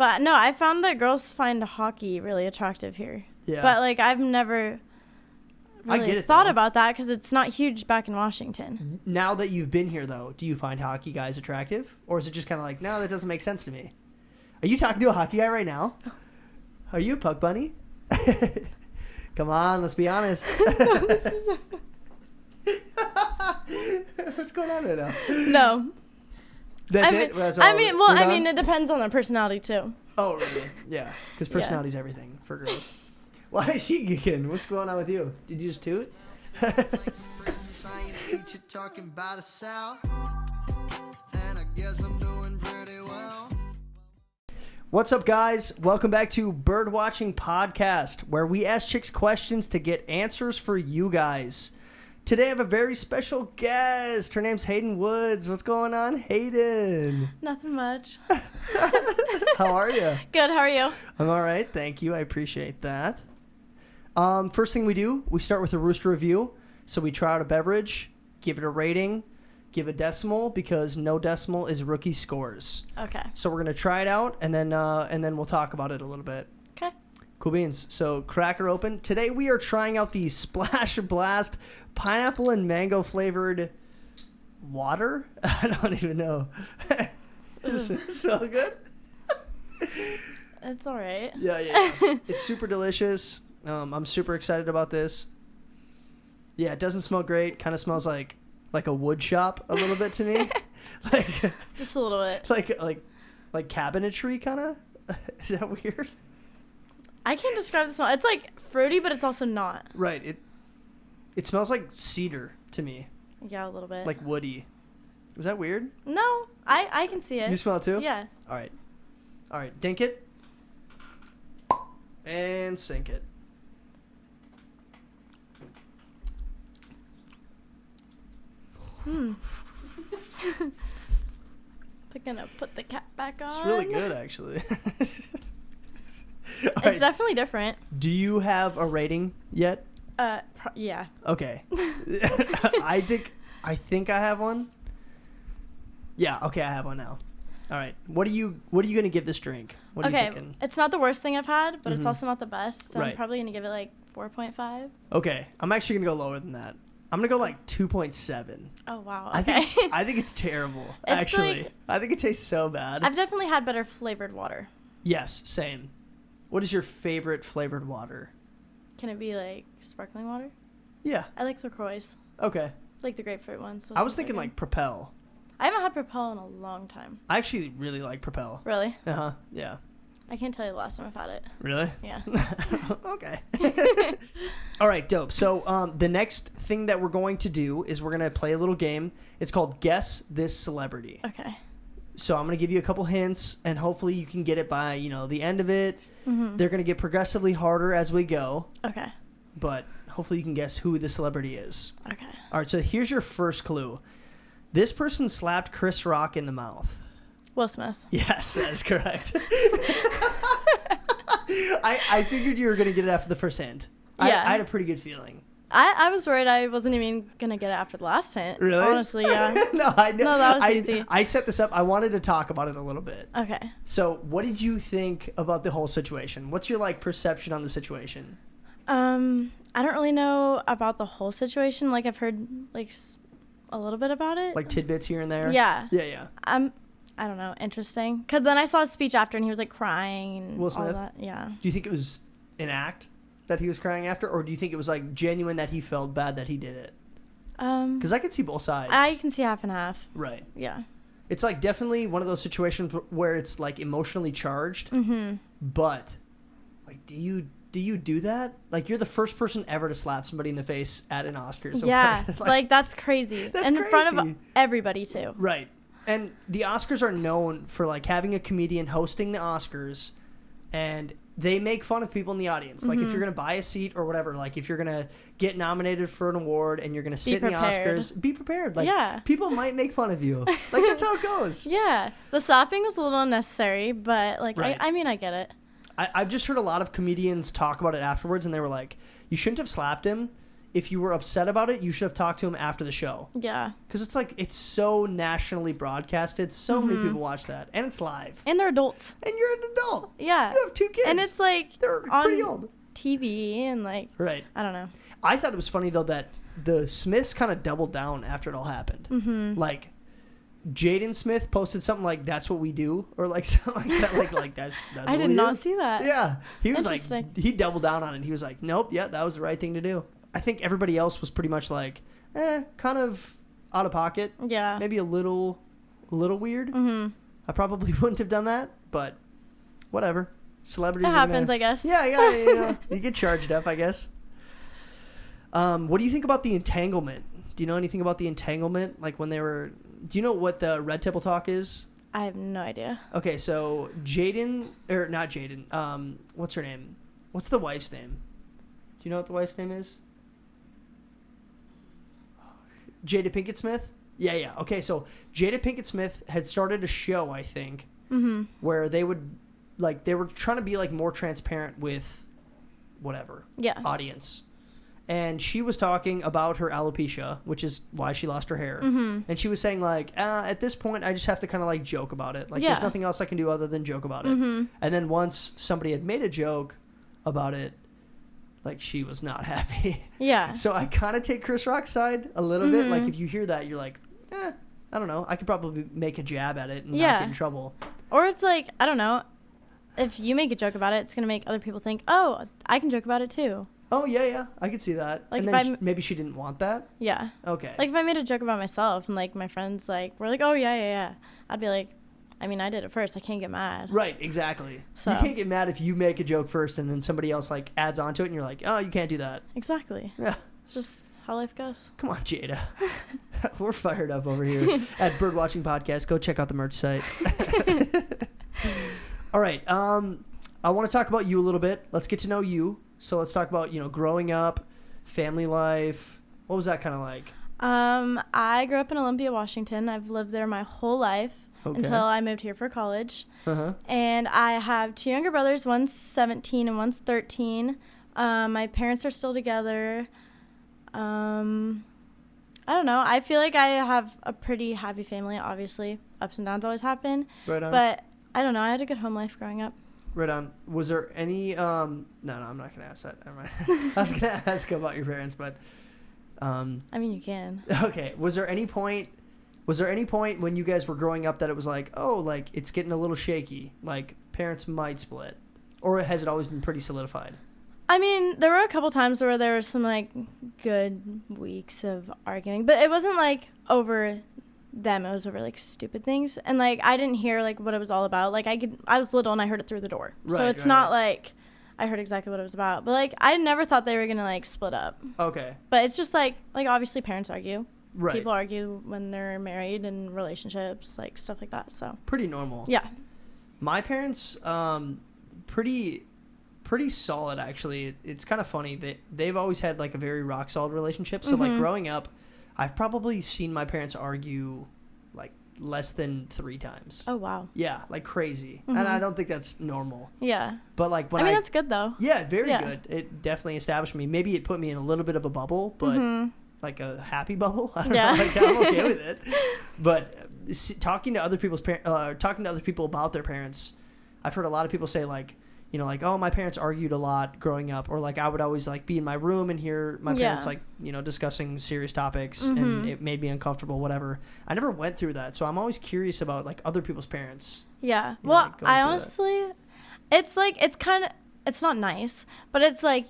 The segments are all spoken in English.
But no, I found that girls find hockey really attractive here. Yeah. But like I've never really thought about that because it's not huge back in Washington. Now that you've been here, though, do you find hockey guys attractive? Or is it just kind of like, no, that doesn't make sense to me? Are you talking to a hockey guy right now? Are you a puck bunny? Come on, let's be honest. What's going on right now? No. That's it? I mean, it depends on their personality, too. Oh, really? Yeah, because personality's everything for girls. Why is she geeking? What's going on with you? Did you just toot? What's up, guys? Welcome back to Birdwatching Podcast, where we ask chicks questions to get answers for you guys. Today I have a very special guest. Her name's Hayden Woods. What's going on, Hayden? Nothing much. How are you? Good, how are you? I'm all right, thank you. I appreciate that. First thing we do, we start with a Rooster review. So we try out a beverage, give it a rating, give a decimal, because no decimal is rookie scores. Okay. So we're going to try it out, and then we'll talk about it a little bit. Okay. Cool beans. So cracker open. Today we are trying out the Splash Blast pineapple and mango flavored water. I don't even know. Does it smell good? It's all right. Yeah. It's super delicious. I'm super excited about this. Yeah, it doesn't smell great. Kind of smells like a wood shop a little bit to me. Just a little bit. Like cabinetry kind of. Is that weird? I can't describe the smell. It's like fruity, but it's also not. Right. It smells like cedar to me. Yeah, a little bit. Like woody. Is that weird? No, I can see it. You smell it too? Yeah. All right. Dink it. And sink it. They're gonna put the cap back on. It's really good, actually. It's definitely different. Do you have a rating yet? Yeah. Okay. I think I have one. Yeah. Okay, I have one now. All right. What are you gonna give this drink? What are you thinking? It's not the worst thing I've had, but it's also not the best. So right. I'm probably gonna give it like 4.5. Okay, I'm actually gonna go lower than that. I'm gonna go like 2.7. Oh wow. Okay. Okay. I think it's terrible. Actually, I think it tastes so bad. I've definitely had better flavored water. Yes, same. What is your favorite flavored water? Can it be like sparkling water? Yeah. I like LaCroix. Okay. Like the grapefruit ones. I was thinking like Propel. I haven't had Propel in a long time. I actually really like Propel. Really? Uh-huh. Yeah. I can't tell you the last time I've had it. Really? Yeah. Okay. All right, dope. So the next thing that we're going to do is we're going to play a little game. It's called Guess This Celebrity. Okay. So I'm going to give you a couple hints, and hopefully you can get it by, the end of it. Mm-hmm. They're going to get progressively harder as we go. Okay. But hopefully you can guess who the celebrity is. Okay. All right, so here's your first clue. This person slapped Chris Rock in the mouth. Will Smith. Yes, that is correct. I figured you were going to get it after the first hint. Yeah. I had a pretty good feeling. I was worried I wasn't even going to get it after the last hint. Really? Honestly, yeah. No, I know. No, that was easy. I set this up. I wanted to talk about it a little bit. Okay. So what did you think about the whole situation? What's your, perception on the situation? I don't really know about the whole situation. I've heard, a little bit about it. Tidbits here and there? Yeah. Yeah. I don't know, interesting. Because then I saw his speech after, and he was, crying and Will Smith? all that. Yeah. Do you think it was an act that he was crying after, or do you think it was, genuine that he felt bad that he did it? Because I could see both sides. I can see half and half. Right. Yeah. It's, definitely one of those situations where it's, emotionally charged. Mm-hmm. But, do you do that? You're the first person ever to slap somebody in the face at an Oscars. Yeah, that's crazy. That's and crazy. In front of everybody, too. Right. And the Oscars are known for, having a comedian hosting the Oscars, and they make fun of people in the audience. Mm-hmm. If you're going to buy a seat or whatever, if you're going to get nominated for an award and you're going to sit in the Oscars, be prepared. Yeah. People might make fun of you. That's how it goes. Yeah. The slapping was a little unnecessary, but, right. I get it. I've just heard a lot of comedians talk about it afterwards, and they were like, you shouldn't have slapped him. if you were upset about it, you should have talked to him after the show. Yeah. Because it's like, it's so nationally broadcasted. So many people watch that. And it's live. And they're adults. And you're an adult. Yeah. You have 2 kids. And it's like they're on pretty old. TV and like, right. I don't know. I thought it was funny, though, that the Smiths kind of doubled down after it all happened. Mm-hmm. Like, Jaden Smith posted something like, "That's what we do," or like something like that. Like that's I did not see that. Yeah. He was like, he doubled down on it. He was like, "Nope, yeah, that was the right thing to do." I think everybody else was pretty much like, kind of out of pocket. Yeah. Maybe a little weird. Mm-hmm. I probably wouldn't have done that, but whatever. Celebrities. It happens, I guess. Yeah, you know, you get charged up, I guess. What do you think about the entanglement? Do you know anything about the entanglement? Like when they were... Do you know what the Red Table Talk is? I have no idea. Okay, so Jaden... Or not Jaden. What's her name? What's the wife's name? Do you know what the wife's name is? Jada Pinkett Smith? Yeah. Okay, so Jada Pinkett Smith had started a show, I think, where they would... Like, they were trying to be, like, more transparent with whatever. Yeah. Audience. And she was talking about her alopecia, which is why she lost her hair. Mm-hmm. And she was saying, like, at this point, I just have to kind of, like, joke about it. Like, there's nothing else I can do other than joke about it. Mm-hmm. And then once somebody had made a joke about it, like, she was not happy. Yeah. So I kind of take Chris Rock's side a little bit. Like, if you hear that, you're like, I don't know. I could probably make a jab at it and not get in trouble. Or it's like, I don't know. If you make a joke about it, it's going to make other people think, oh, I can joke about it too. Oh, yeah. I could see that. Like, and then maybe she didn't want that? Yeah. Okay. Like, if I made a joke about myself and, like, my friends, like, were like, oh, yeah. I'd be like, I mean, I did it first. I can't get mad. Right, exactly. So. You can't get mad if you make a joke first and then somebody else, like, adds on to it and you're like, oh, you can't do that. Exactly. Yeah. It's just how life goes. Come on, Jada. We're fired up over here at Birdwatching Podcast. Go check out the merch site. All right. I want to talk about you a little bit. Let's get to know you. So let's talk about, growing up, family life. What was that kind of like? I grew up in Olympia, Washington. I've lived there my whole life until I moved here for college. Uh-huh. And I have 2 younger brothers. One's 17 and one's 13. My parents are still together. I don't know. I feel like I have a pretty happy family, obviously. Ups and downs always happen. Right on. But I don't know. I had a good home life growing up. Right on. Was there any... No, I'm not going to ask that. Never mind. I was going to ask about your parents, but... I mean, you can. Okay. Was there any point when you guys were growing up that it was like, oh, like, it's getting a little shaky? Like, parents might split? Or has it always been pretty solidified? I mean, there were a couple times where there was some, like, good weeks of arguing. But it wasn't, like, over... them. It was over like stupid things, and like I didn't hear like what it was all about. Like I was little and I heard it through the door, so it's not like I heard exactly what it was about. But like I never thought they were gonna like split up. Okay. But it's just like obviously parents argue. Right. People argue when they're married and relationships, like stuff like that. So pretty normal. Yeah. My parents, pretty solid actually. It's kind of funny that they've always had like a very rock solid relationship. So like growing up, I've probably seen my parents argue like less than 3 times. Oh, wow. Yeah, like crazy. And I don't think that's normal. Yeah. But like when I mean, that's good though. Yeah, very good. It definitely established me. Maybe it put me in a little bit of a bubble, but like a happy bubble. I don't know. Like, I'm okay with it. But talking to other people's talking to other people about their parents, I've heard a lot of people say like, like, oh, my parents argued a lot growing up, or like I would always like be in my room and hear my parents like, discussing serious topics and it made me uncomfortable, whatever. I never went through that. So I'm always curious about like other people's parents. Yeah. Well, like, I honestly, it's like, it's not nice, but it's like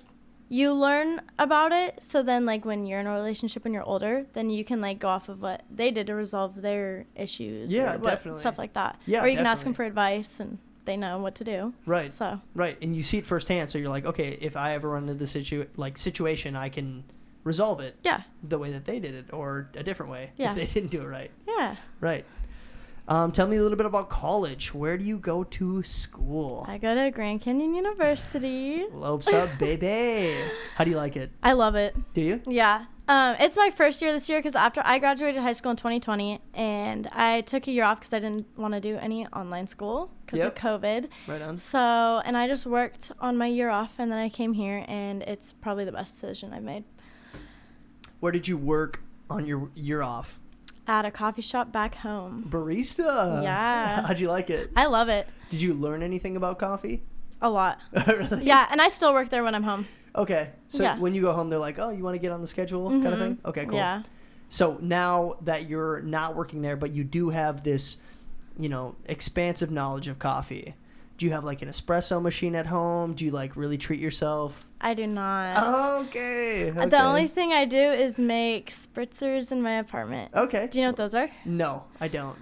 you learn about it. So then like when you're in a relationship when you're older, then you can like go off of what they did to resolve their issues. Yeah, or definitely. Stuff like that. Yeah, or you can ask them for advice and they know what to do. Right. So. Right. And you see it firsthand. So you're like, okay, if I ever run into this situation, I can resolve it. Yeah. The way that they did it, or a different way. Yeah. If they didn't do it right. Yeah. Right. Tell me a little bit about college. Where do you go to school? I go to Grand Canyon University. Lopes up, baby. How do you like it? I love it. Do you? Yeah. It's my first year this year because after I graduated high school in 2020 and I took a year off because I didn't want to do any online school because of COVID. Right on. So, and I just worked on my year off and then I came here and it's probably the best decision I've made. Where did you work on your year off? At a coffee shop back home. Barista. Yeah. How'd you like it? I love it. Did you learn anything about coffee? A lot. Really? Yeah, and I still work there when I'm home. Okay. So when you go home, they're like, oh, you want to get on the schedule kind of thing? Okay, cool. Yeah. So now that you're not working there, but you do have this, expansive knowledge of coffee, do you have like an espresso machine at home? Do you like really treat yourself? I do not. Okay. The only thing I do is make spritzers in my apartment. Okay. Do you know what those are? No, I don't.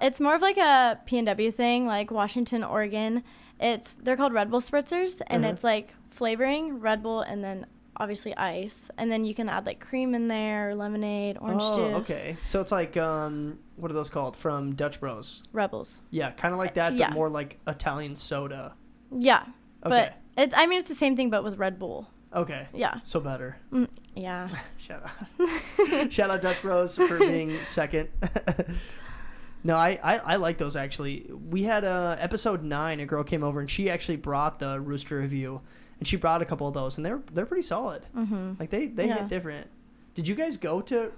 It's more of like a P&W thing, like Washington, Oregon. They're called Red Bull spritzers, and it's like flavoring Red Bull and then obviously ice, and then you can add like cream in there, lemonade, orange juice. Oh, okay. So it's like what are those called from Dutch Bros? Rebels. Yeah, kind of like that, but more like Italian soda. Yeah. Okay. But it's the same thing, but with Red Bull. Okay. Yeah. So better. Yeah. Shout out. Shout out Dutch Bros for being second. No, I like those actually. We had episode 9. A girl came over and she actually brought the Rooster review, and she brought a couple of those, and they're pretty solid. Mm-hmm. Like they hit different. Did you guys go to?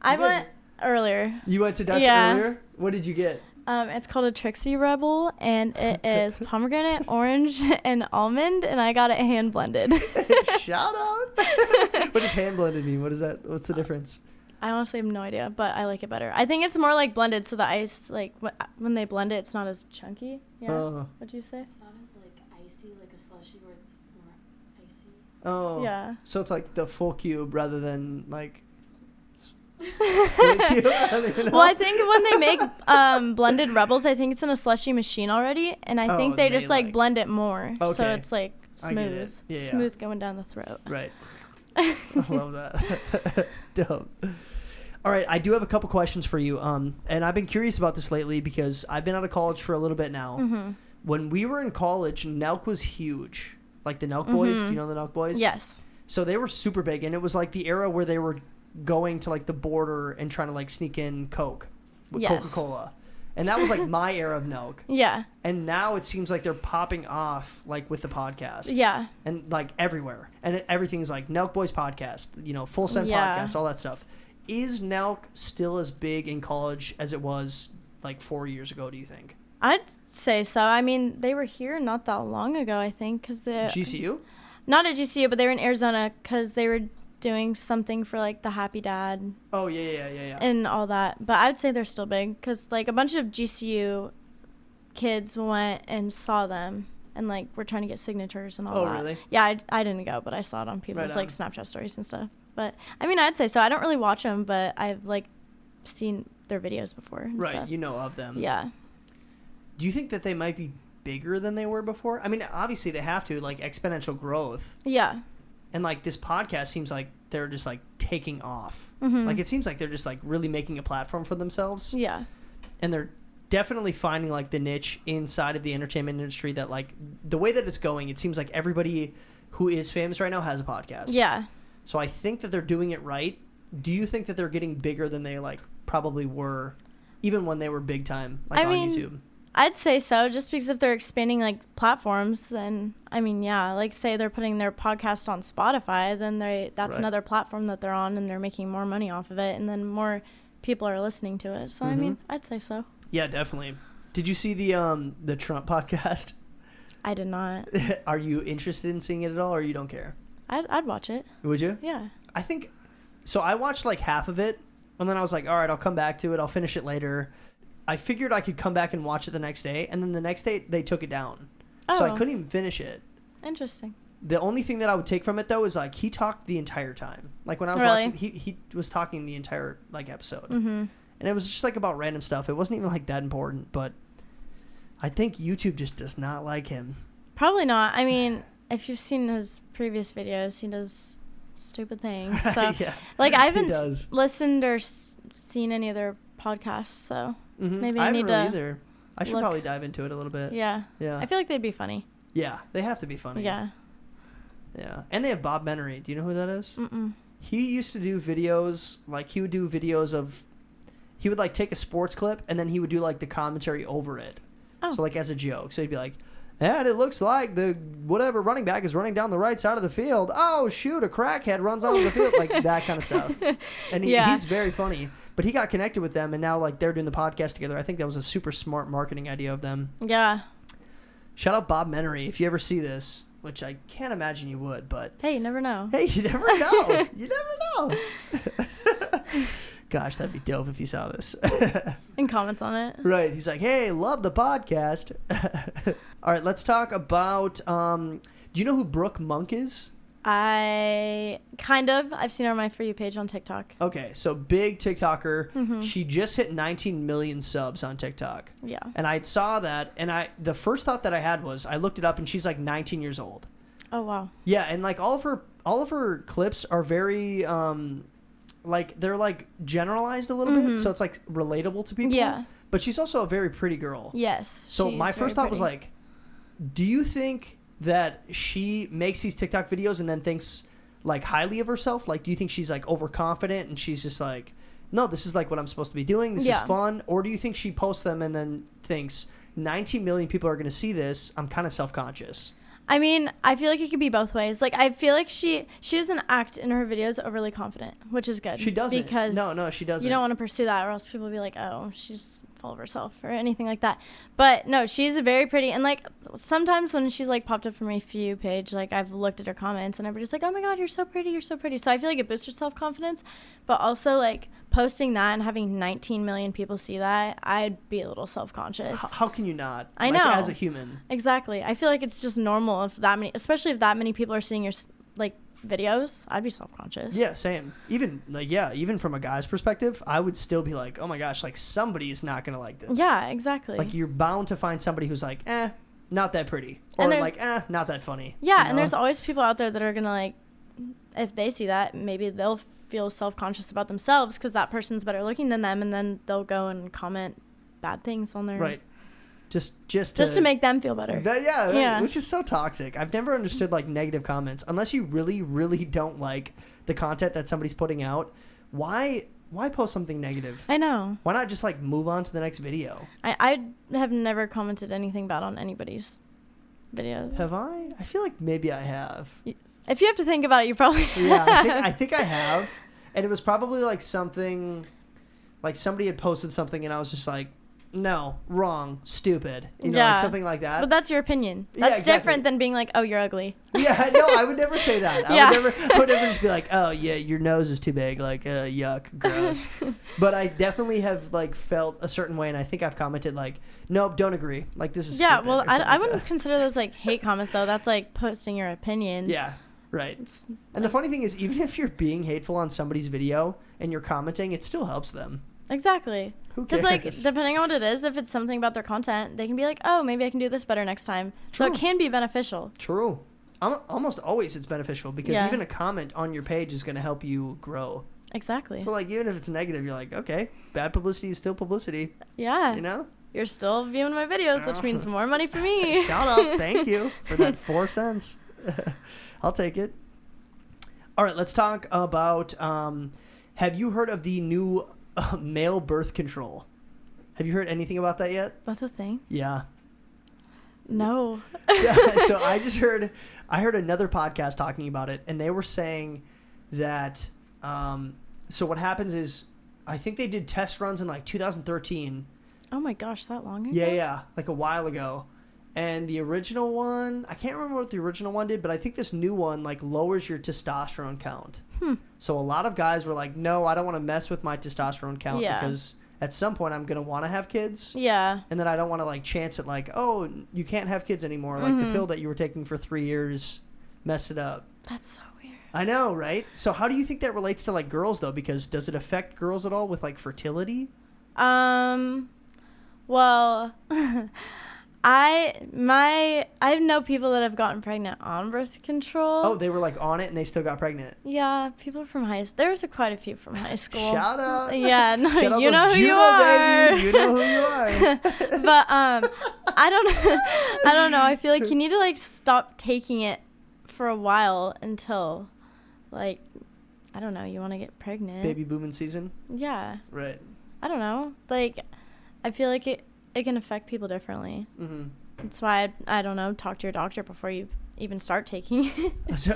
I went earlier. You went to Dutch earlier? What did you get? It's called a Trixie Rebel, and it is pomegranate, orange, and almond, and I got it hand blended. Shout out. What does hand blended mean? What is that? What's the difference? I honestly have no idea, but I like it better. I think it's more like blended, so the ice, like when they blend it, it's not as chunky. Yeah. What'd you say? It's not as like icy, like a slushie where it's more icy. Oh. Yeah. So it's like the full cube rather than like split cube. Well, I think when they make blended Rebels, I think it's in a slushy machine already, and I think they just like blend it more, so it's like smooth, smooth going down the throat. Right. I love that. Dope. All right, I do have a couple questions for you. And I've been curious about this lately because I've been out of college for a little bit now. Mm-hmm. When we were in college, Nelk was huge. Like the Nelk Boys. Do you know the Nelk Boys? Yes. So they were super big, and it was like the era where they were going to like the border and trying to like sneak in Coke with Coca-Cola. And that was like my era of Nelk. Yeah. And now it seems like they're popping off like with the podcast. Yeah. And like everywhere. And everything's like Nelk Boys podcast, Full Send podcast, all that stuff. Is Nelk still as big in college as it was like 4 years ago, do you think? I'd say so. I mean, they were here not that long ago, I think, because GCU? Not at GCU, but they were in Arizona because they were doing something for like the Happy Dad. Oh, yeah. And all that. But I'd say they're still big because like a bunch of GCU kids went and saw them and like were trying to get signatures and all that. Oh, really? Yeah, I didn't go, but I saw it on people's like Snapchat stories and stuff. But I mean, I'd say so. I don't really watch them, but I've like seen their videos before. And stuff. You know of them. Yeah. Do you think that they might be bigger than they were before? I mean, obviously they have to, like exponential growth. Yeah. And like this podcast seems like they're just like taking off. Mm-hmm. Like it seems like they're just like really making a platform for themselves. Yeah. And they're definitely finding like the niche inside of the entertainment industry that like the way that it's going, it seems like everybody who is famous right now has a podcast. Yeah. So I think that they're doing it right. Do you think that they're getting bigger than they like probably were even when they were big time like on YouTube? I'd say so, just because if they're expanding like platforms, then I mean, yeah, like say they're putting their podcast on Spotify, then that's another platform that they're on, and they're making more money off of it, and then more people are listening to it. So I mean, I'd say so. Yeah, definitely. Did you see the Trump podcast? I did not. Are you interested in seeing it at all, or you don't care? I'd watch it. Would you? Yeah. I think so. I watched like half of it, and then I was like, all right, I'll come back to it. I'll finish it later. I figured I could come back and watch it the next day, and then the next day they took it down. Oh. So I couldn't even finish it. Interesting. The only thing that I would take from it, though, is like he talked the entire time. Like when I was watching, he was talking the entire like episode. Mm-hmm. And it was just like about random stuff. It wasn't even like that important, but I think YouTube just does not like him. Probably not. I mean, if you've seen his previous videos, he does stupid things. So, yeah, like, I haven't listened or seen any of their podcasts, so maybe I need to. Either. I should probably dive into it a little bit. Yeah. I feel like they'd be funny. Yeah, they have to be funny. Yeah. Yeah, and they have Bob Menery. Do you know who that is? Mm-mm. He used to do videos, like he would do videos of, he would like take a sports clip and then he would do like the commentary over it. Oh. So like as a joke. So he'd be like, And it looks like the whatever running back is running down the right side of the field. Oh, shoot, a crackhead runs onto the field. Like that kind of stuff. And he's very funny. But he got connected with them, and now like they're doing the podcast together. I think that was a super smart marketing idea of them. Yeah. Shout out Bob Menery if you ever see this, which I can't imagine you would, but... Hey, you never know. Hey, you never know. You never know. Gosh, that'd be dope if you saw this. And comments on it. Right. He's like, hey, love the podcast. All right, let's talk about... do you know who Brooke Monk is? I've seen her on my For You page on TikTok. Okay, so big TikToker. Mm-hmm. She just hit 19 million subs on TikTok. Yeah. And I saw that, and the first thought that I had was, I looked it up, and she's like 19 years old. Oh, wow. Yeah, and like all of her clips are very like they're like generalized a little bit, so it's like relatable to people. Yeah. But she's also a very pretty girl. Yes. So my first thought was like, do you think that she makes these TikTok videos and then thinks like highly of herself? Like, do you think she's like overconfident and she's just like, no, this is like what I'm supposed to be doing. This is fun. Or do you think she posts them and then thinks 19 million people are going to see this. I'm kind of self-conscious. I mean, I feel like it could be both ways. Like, I feel like she doesn't act in her videos overly confident, which is good. She doesn't. Because no, she doesn't. You don't want to pursue that, or else people will be like, oh, she's full of herself or anything like that. But no, she's very pretty. And like sometimes when she's like popped up from my For You page, like I've looked at her comments and everybody's like, oh my God, you're so pretty. You're so pretty. So I feel like it boosts your self-confidence. But also like posting that and having 19 million people see that, I'd be a little self-conscious. How can you not? I know. As a human. Exactly. I feel like it's just normal if that many, especially if that many people are seeing your like videos, I'd be self-conscious. Yeah, same. Even from a guy's perspective, I would still be like, oh my gosh, like somebody is not gonna like this. Yeah, exactly. Like you're bound to find somebody who's like, not that pretty, or like, not that funny. Yeah, you know? And there's always people out there that are gonna like, if they see that, maybe they'll feel self-conscious about themselves because that person's better looking than them, and then they'll go and comment bad things on their just to make them feel better. Yeah, which is so toxic. I've never understood like negative comments unless you really, really don't like the content that somebody's putting out. Why post something negative? I know. Why not just like move on to the next video? I have never commented anything bad on anybody's video. Have I? I feel like maybe I have. If you have to think about it, you probably I think I have. And it was probably like something, like somebody had posted something and I was just like, no, wrong, stupid. Like something like that. But that's your opinion. That's different than being like, oh, you're ugly. Yeah, no, I would never say that. I would never just be like, oh, yeah, your nose is too big. Like, yuck, gross. But I definitely have like felt a certain way. And I think I've commented like, nope, don't agree. Like, this is stupid. Well, I wouldn't consider those like hate comments, though. That's like posting your opinion. Yeah. Right. And the funny thing is, even if you're being hateful on somebody's video and you're commenting, it still helps them. Exactly. Who cares? Because, like, depending on what it is, if it's something about their content, they can be like, oh, maybe I can do this better next time. True. So it can be beneficial. True. Almost always it's beneficial because even a comment on your page is going to help you grow. Exactly. So, like, even if it's negative, you're like, okay, bad publicity is still publicity. Yeah. You know? You're still viewing my videos, which means more money for me. Shout out. Thank you for that 4 cents. I'll take it. All right, let's talk about, have you heard of the new male birth control? Have you heard anything about that yet? That's a thing? Yeah. No. So I heard another podcast talking about it, and they were saying that, so what happens is, I think they did test runs in like 2013. Oh my gosh, that long ago? Yeah, like a while ago. And the original one, I can't remember what the original one did, but I think this new one like lowers your testosterone count. So a lot of guys were like, no, I don't want to mess with my testosterone count because at some point I'm going to want to have kids. Yeah. And then I don't want to like chance it like, oh, you can't have kids anymore. Like the pill that you were taking for 3 years messed it up. That's so weird. I know, right? So how do you think that relates to like girls though? Because does it affect girls at all with like fertility? Well, I know people that have gotten pregnant on birth control. Oh, they were like on it and they still got pregnant. Yeah, people from high school. There's quite a few from high school. Shout out. Yeah, no, Shout out you know who you are. Babies. You know who you are. But I don't know. I feel like you need to like stop taking it for a while until like I don't know, you want to get pregnant. Baby booming season? Yeah. Right. I don't know. Like I feel like it can affect people differently. Mm-hmm. That's why I don't know, talk to your doctor before you even start taking it. So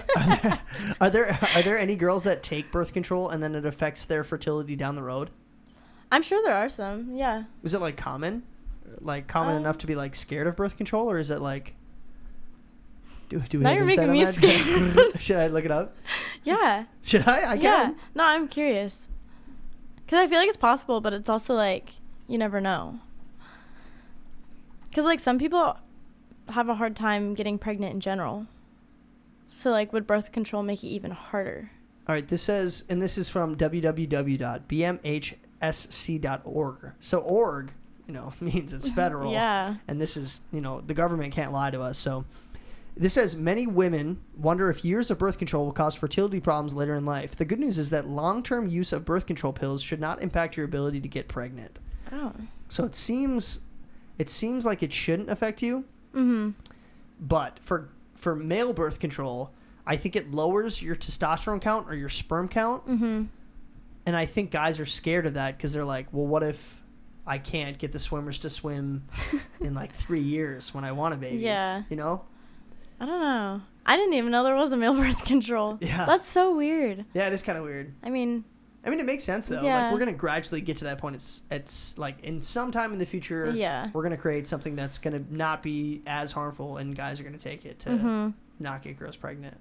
are there any girls that take birth control and then it affects their fertility down the road? I'm sure there are some, yeah. Is it like common? Like common enough to be like scared of birth control, or is it like do we now have you're insight making on me that? scared. Should I look it up? Yeah. Should I? I can. Yeah. No, I'm curious. Because I feel like it's possible, but it's also like you never know. Because like some people have a hard time getting pregnant in general. So like would birth control make it even harder? All right, this says, and this is from www.bmhsc.org. So org, means it's federal. Yeah. And this is, the government can't lie to us. So this says many women wonder if years of birth control will cause fertility problems later in life. The good news is that long-term use of birth control pills should not impact your ability to get pregnant. Oh. So it seems like it shouldn't affect you. Mm-hmm. But for male birth control, I think it lowers your testosterone count or your sperm count. Mm-hmm. And I think guys are scared of that because they're like, well, what if I can't get the swimmers to swim in like 3 years when I want a baby? Yeah. You know? I don't know. I didn't even know there was a male birth control. Yeah. That's so weird. Yeah, it is kind of weird. I mean, it makes sense though. Yeah. Like we're gonna gradually get to that point. It's like in some time in the future, yeah, we're gonna create something that's gonna not be as harmful, and guys are gonna take it to not get girls pregnant.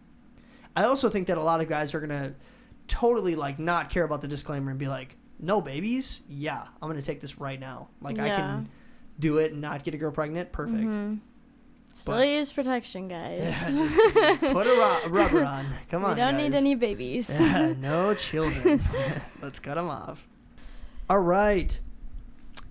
I also think that a lot of guys are gonna totally like not care about the disclaimer and be like, "No babies? Yeah, I'm gonna take this right now. Like I can do it and not get a girl pregnant. Perfect." Mm-hmm. Still use protection, guys. Yeah, just put a rubber on. Come on, we don't guys. need any babies. Yeah, no children. Let's cut them off. All right.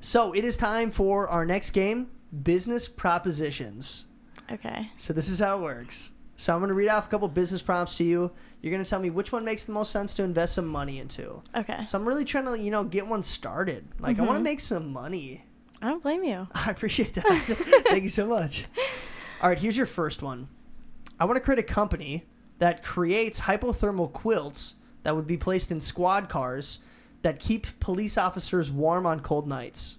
So it is time for our next game, Business Propositions. Okay. So this is how it works. So I'm going to read off a couple business prompts to you. You're going to tell me which one makes the most sense to invest some money into. Okay. So I'm really trying to, get one started. Like I want to make some money. I don't blame you. I appreciate that. Thank you so much. All right, here's your first one. I want to create a company that creates hypothermal quilts that would be placed in squad cars that keep police officers warm on cold nights.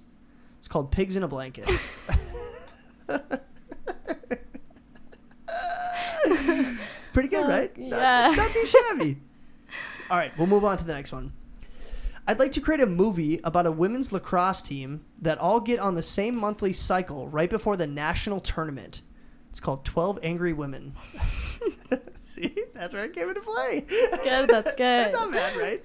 It's called Pigs in a Blanket. Pretty good, right? Yeah. Not too shabby. All right, we'll move on to the next one. I'd like to create a movie about a women's lacrosse team that all get on the same monthly cycle right before the national tournament. It's called 12 Angry Women. See? That's where it came into play. That's good. That's good. Not bad, right?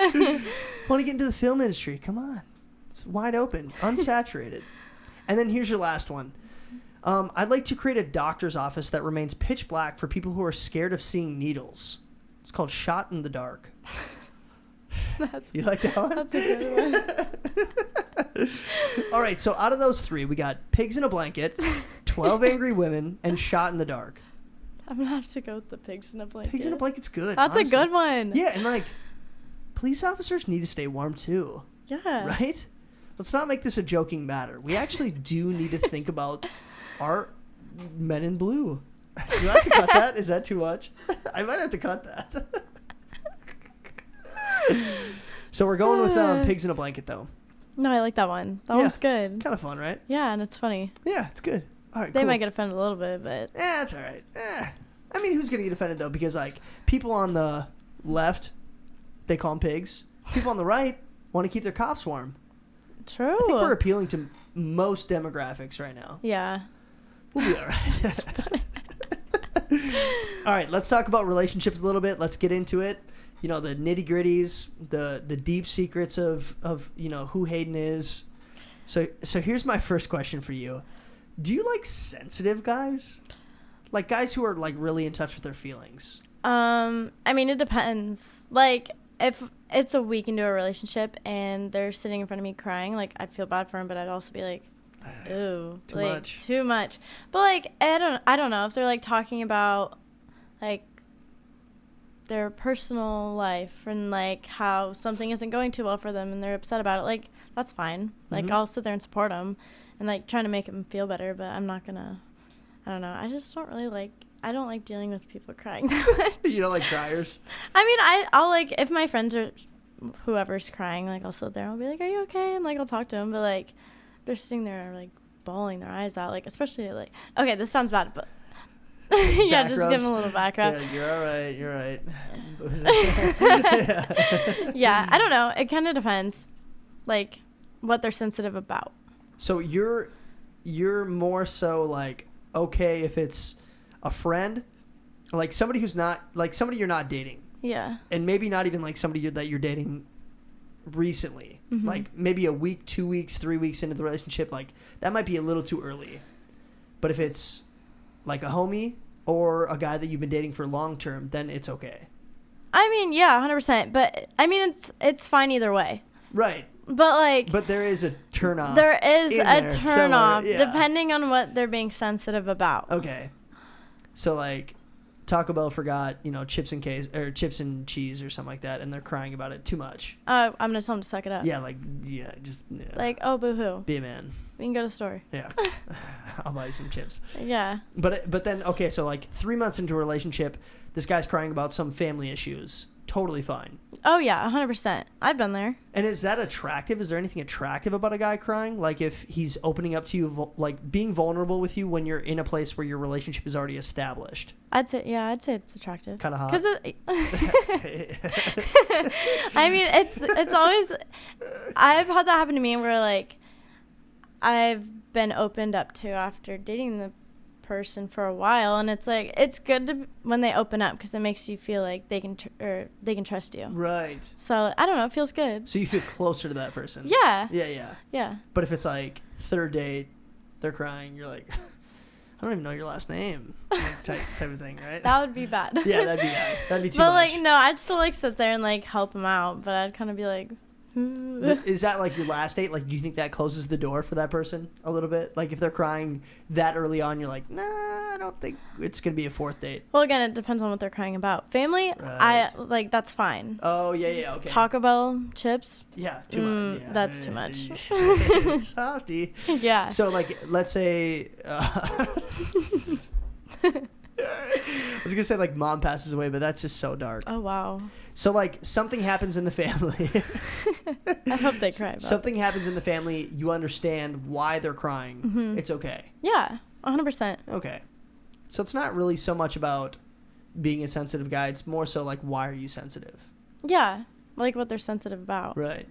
Want to get into the film industry. Come on. It's wide open. Unsaturated. And then here's your last one. I'd like to create a doctor's office that remains pitch black for people who are scared of seeing needles. It's called Shot in the Dark. You like that one? That's a good one. All right, so out of those three, we got Pigs in a Blanket, 12 Angry Women, and Shot in the Dark. I'm going to have to go with the Pigs in a Blanket. Pigs in a Blanket's good. That's honestly a good one. Yeah, and like, police officers need to stay warm too. Yeah. Right? Let's not make this a joking matter. We actually do need to think about our men in blue. Do I have to cut that? Is that too much? I might have to cut that. So we're going with Pigs in a Blanket, though. No, I like that one. That one's good. Kind of fun, right? Yeah, and it's funny. Yeah, it's good. All right, They might get offended a little bit, but... Yeah, that's all right. I mean, who's going to get offended, though? Because, like, people on the left, they call them pigs. People on the right want to keep their cops warm. True. I think we're appealing to most demographics right now. Yeah. We'll be all right. All right, let's talk about relationships a little bit. Let's get into it. The nitty-gritties, the deep secrets of who Hayden is. So here's my first question for you. Do you like sensitive guys? Like guys who are like really in touch with their feelings? I mean, it depends. Like, if it's a week into a relationship and they're sitting in front of me crying, like, I'd feel bad for them, but I'd also be like, ooh, too much. But like, I don't know if they're like talking about like their personal life and like how something isn't going too well for them and they're upset about it. Like, that's fine. Like, I'll sit there and support them and like trying to make them feel better, but I'm not gonna. I don't know. I just don't really like. I don't like dealing with people crying that much. You don't like criers? I mean, I'll like, if my friends or whoever's crying, like, I'll sit there and I'll be like, are you okay? And like, I'll talk to them. But like, they're sitting there like bawling their eyes out, like, especially, like, okay, this sounds bad, but yeah, just give them a little background. Yeah, you're right. Yeah, I don't know. It kind of depends, like, what they're sensitive about. So you're more so like, okay, if it's a friend, like somebody who's not, like somebody you're not dating. Yeah. And maybe not even like somebody that you're dating recently. Mm-hmm. Like maybe a week, 2 weeks, 3 weeks into the relationship, like that might be a little too early. But if it's like a homie or a guy that you've been dating for long term, then it's okay. I mean, yeah, 100%. But I mean, it's fine either way. Right. But like, but there is a turn off. There is a turn off, yeah. depending on what they're being sensitive about. Okay. So like Taco Bell forgot, chips and cheese or something like that, and they're crying about it too much. I'm gonna tell them to suck it up. Yeah, like, oh, boo-hoo. Be a man. We can go to the store. Yeah. I'll buy you some chips. Yeah. But then, okay, so like 3 months into a relationship, this guy's crying about some family issues. Totally fine. Oh, yeah, 100%. I've been there. And is that attractive? Is there anything attractive about a guy crying? Like if he's opening up to you, like being vulnerable with you when you're in a place where your relationship is already established? I'd say it's attractive. Kind of hot. Because I mean, it's always, I've had that happen to me where like I've been opened up to after dating the person for a while, and it's like it's good to when they open up because it makes you feel like they can trust you. Right. So I don't know, it feels good. So you feel closer to that person. Yeah. Yeah. But if it's like third date, they're crying, you're like, I don't even know your last name, like type of thing, right? That would be bad. Yeah, that'd be bad. That'd be too but much. But like no, I'd still like sit there and like help them out, but I'd kind of be like. Is that like your last date? Like, do you think that closes the door for that person a little bit? Like, if they're crying that early on, you're like, nah, I don't think it's gonna be a fourth date. Well, again, it depends on what they're crying about. Family, right. I like that's fine. Oh yeah, okay. Taco Bell chips. Yeah, too much. Yeah. That's too much. Softy. Yeah. So like, let's say. I was gonna say like mom passes away, but that's just so dark. Oh wow. So like something happens in the family. I hope they cry about something happens in the family. You understand why they're crying. Mm-hmm. It's okay. Yeah, 100%. Okay. So it's not really so much about being a sensitive guy. It's more so like, why are you sensitive? Yeah, like what they're sensitive about. Right.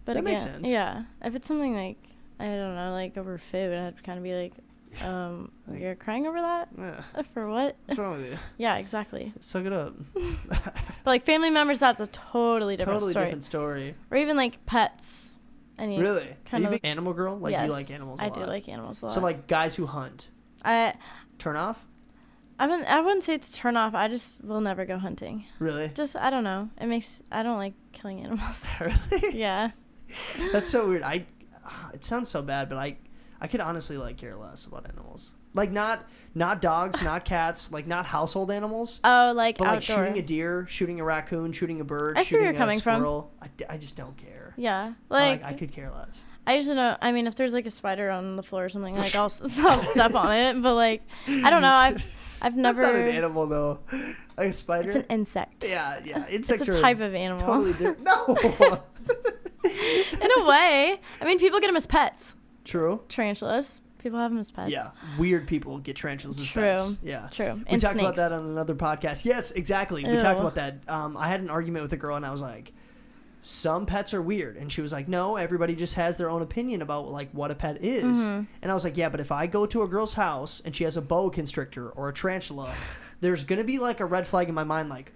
But that again, makes sense. Yeah, if it's something like I don't know, like over food, I'd kind of be like. Like, you're crying over that? Yeah. For what? What's wrong with you? Yeah, exactly. Suck it up. But like family members, that's a totally different story. Or even like pets. Really? Are you a big animal girl? Like yes, you like animals a lot? I do like animals a lot. So like guys who hunt. Turn off? I wouldn't say it's turn off. I just will never go hunting. Really? Just I don't know. I don't like killing animals. Really? Yeah. That's so weird. It sounds so bad, but I could honestly like care less about animals. Like not dogs, not cats, like not household animals. Oh, like but outdoor. Like shooting a deer, shooting a raccoon, shooting a bird, I see where you're coming squirrel. I just don't care. Yeah, like I could care less. I usually don't. I mean, if there's like a spider on the floor or something, like I'll step on it. But like, I don't know. I've never. That's not an animal though. Like a spider. It's an insect. Yeah. Insects it's a type of animal. Totally different. No. In a way, I mean, people get them as pets. True. Tarantulas. People have them as pets. Yeah. Weird people get tarantulas as pets. Yeah. True. We talked about that on another podcast. Yes, exactly. Ew. We talked about that. I had an argument with a girl and I was like, some pets are weird. And she was like, no, everybody just has their own opinion about like what a pet is. Mm-hmm. And I was like, yeah, but if I go to a girl's house and she has a boa constrictor or a tarantula, there's going to be like a red flag in my mind like,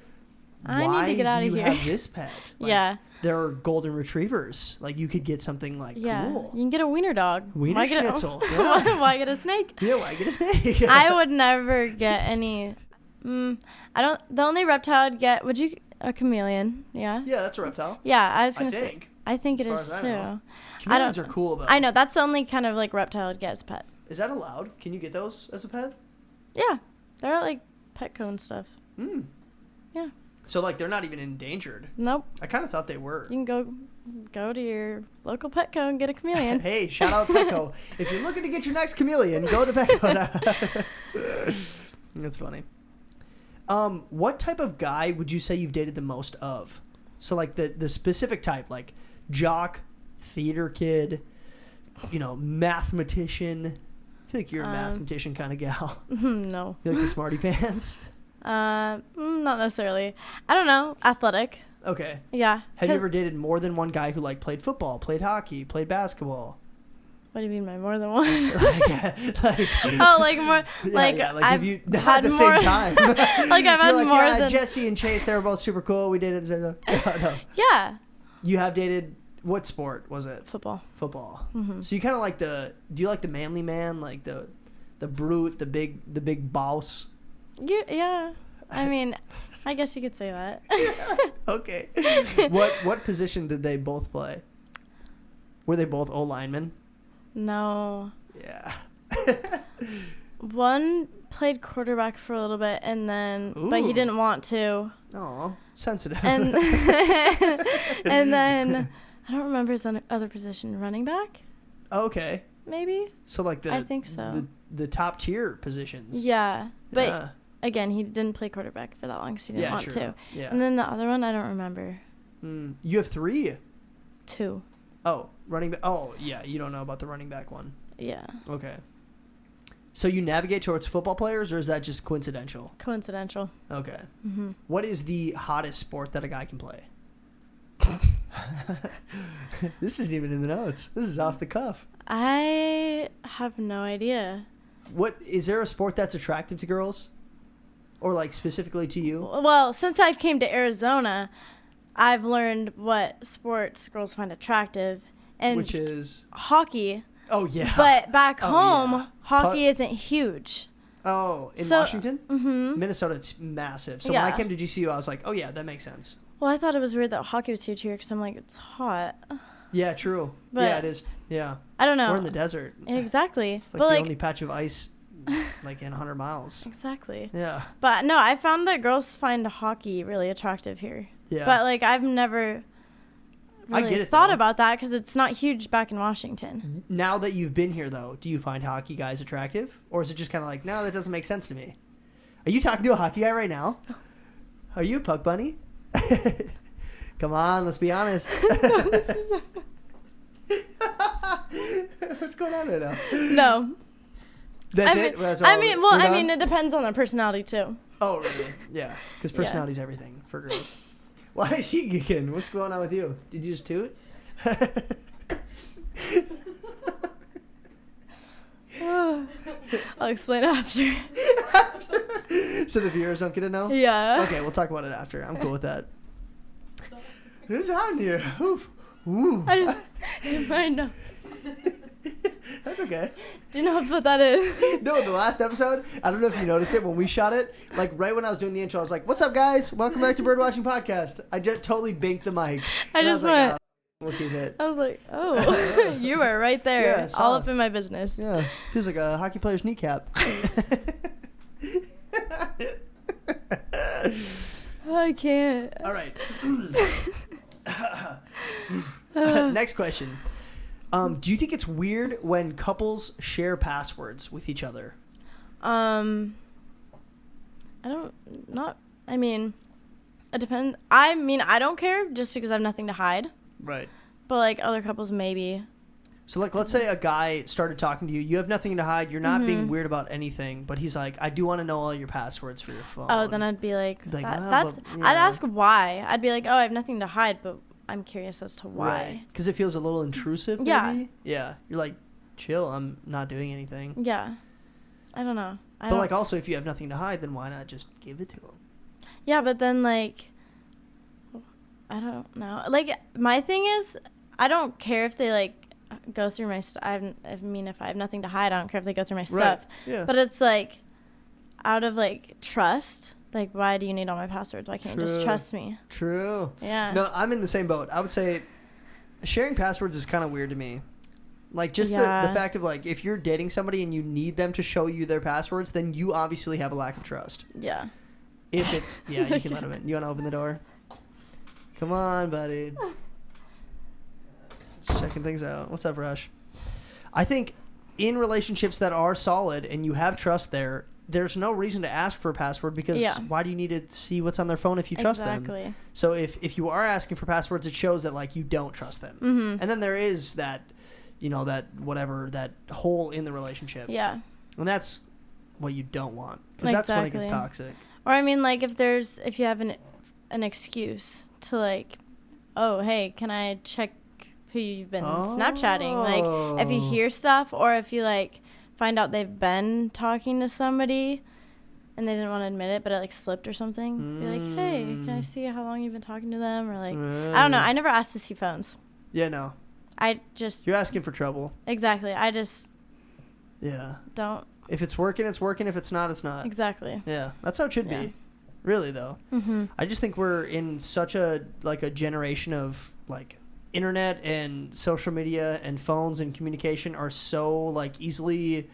why need to get out do of you here. have this pet? Like, yeah. There are golden retrievers. Like you could get something like cool. You can get a wiener dog. Wiener schnitzel. Yeah. Why get a snake? Yeah, why get a snake? I would never get any. The only reptile I'd get. Would you a chameleon? Yeah. Yeah, that's a reptile. Yeah, I was gonna say. I think it is too. Chameleons are cool though. I know that's the only kind of like reptile I'd get as a pet. Is that allowed? Can you get those as a pet? Yeah, they're at like Petco and stuff. Yeah. So like they're not even endangered. Nope. I kind of thought they were. You can go to your local Petco and get a chameleon. Hey, shout out Petco. If you're looking to get your next chameleon, go to Petco. That's funny. What type of guy would you say you've dated the most of? So like the specific type, like jock, theater kid, mathematician? I feel like you're a mathematician kind of gal. No. You like the smarty pants? Not necessarily. I don't know. Athletic. Okay. Yeah. Have you ever dated more than one guy who like played football, played hockey, played basketball? What do you mean by more than one? More. I've you had at the more, same time. Like I've had more than Jesse and Chase. They were both super cool. We dated. No. Yeah. You have dated. What sport was it? Football. Mm-hmm. So you kind of like do you like the manly man, like the brute, the big boss? Yeah. I mean, I guess you could say that. Okay. What position did they both play? Were they both O linemen? No. Yeah. One played quarterback for a little bit, and then, but he didn't want to. Oh, sensitive. And then I don't remember his other position. Running back? Okay. Maybe. So like I think so. The top tier positions. Yeah, but again, he didn't play quarterback for that long, so he didn't want to. Yeah. And then the other one, I don't remember. You have 3. 2. Oh, running back. Oh, yeah. You don't know about the running back one. Yeah. Okay. So you navigate towards football players, or is that just coincidental? Coincidental. Okay. Mm-hmm. What is the hottest sport that a guy can play? This isn't even in the notes. This is off the cuff. I have no idea. What is there a sport that's attractive to girls, or like specifically to you? Well, since I came to Arizona, I've learned what sports girls find attractive, and which is hockey. Oh yeah. But back home, hockey isn't huge. Oh, in Washington? Mm-hmm. Minnesota, it's massive. So when I came to GCU, I was like, oh yeah, that makes sense. Well, I thought it was weird that hockey was huge here because I'm like, it's hot. Yeah, true. But yeah, it is. Yeah. I don't know. We're in the desert. Exactly. It's like the only patch of ice like in 100 miles. Exactly. Yeah. But no, I found that girls find hockey really attractive here. Yeah. But like I've never really thought about that because it's not huge back in Washington. Now that you've been here, though, do you find hockey guys attractive? Or is it just kind of like, no, that doesn't make sense to me? Are you talking to a hockey guy right now? Are you a puck bunny? Come on, let's be honest. What's going on right now? No. That's it? I mean, it depends on their personality, too. Oh, really? Yeah. Because personality's everything for girls. Why is she geeking? What's going on with you? Did you just toot? I'll explain after. So the viewers don't get to know? Yeah. Okay, we'll talk about it after. I'm cool with that. Who's on here? Ooh. I just I know. That's okay. Do you know what that is? No, the last episode, I don't know if you noticed it when we shot it. Like right when I was doing the intro, I was like, "What's up, guys? Welcome back to Birdwatching Podcast." I just totally binked the mic. I just went. We'll keep it. I was like, "Oh, you were right there, yeah, all up in my business." Yeah, feels like a hockey player's kneecap. I can't. All right. Next question. Do you think it's weird when couples share passwords with each other? I mean, it depends. I mean, I don't care just because I have nothing to hide. Right. But like other couples, maybe. So like, let's say a guy started talking to you. You have nothing to hide. You're not being weird about anything. But he's like, I do want to know all your passwords for your phone. Oh, then I'd be like, I'd ask why. I'd be like, oh, I have nothing to hide, but I'm curious as to why. Because it feels a little intrusive, maybe? Yeah. Yeah. You're like, chill, I'm not doing anything. Yeah. I don't know. But like also, if you have nothing to hide, then why not just give it to him? Yeah, but then like, I don't know. Like, my thing is, I don't care if they like go through my stuff. I mean, if I have nothing to hide, I don't care if they go through my stuff. Yeah. But it's like, out of like trust. Like, why do you need all my passwords? Why can't you just trust me? True. Yeah. No, I'm in the same boat. I would say sharing passwords is kind of weird to me. Like, just the fact of, like, if you're dating somebody and you need them to show you their passwords, then you obviously have a lack of trust. Yeah. If it's... Yeah, you can let them in. You want to open the door? Come on, buddy. Just checking things out. What's up, Rush? I think in relationships that are solid and you have trust there... There's no reason to ask for a password because why do you need to see what's on their phone if you trust them? So if you are asking for passwords, it shows that like you don't trust them. Mm-hmm. And then there is that, that whatever, that hole in the relationship. Yeah. And that's what you don't want, because that's when it gets toxic. Or I mean, like, if you have an excuse to, like, oh, hey, can I check who you've been Snapchatting? Like, if you hear stuff, or if you, like, find out they've been talking to somebody and they didn't want to admit it, but it, like, slipped or something. Be like, hey, can I see how long you've been talking to them? Or, like, I don't know. I never asked to see phones. Yeah, no. You're asking for trouble. Exactly. I just... Yeah. Don't... If it's working, it's working. If it's not, it's not. Exactly. Yeah. That's how it should be. Really, though. Mm-hmm. I just think we're in such a generation of, like, internet and social media and phones and communication are so, like, easily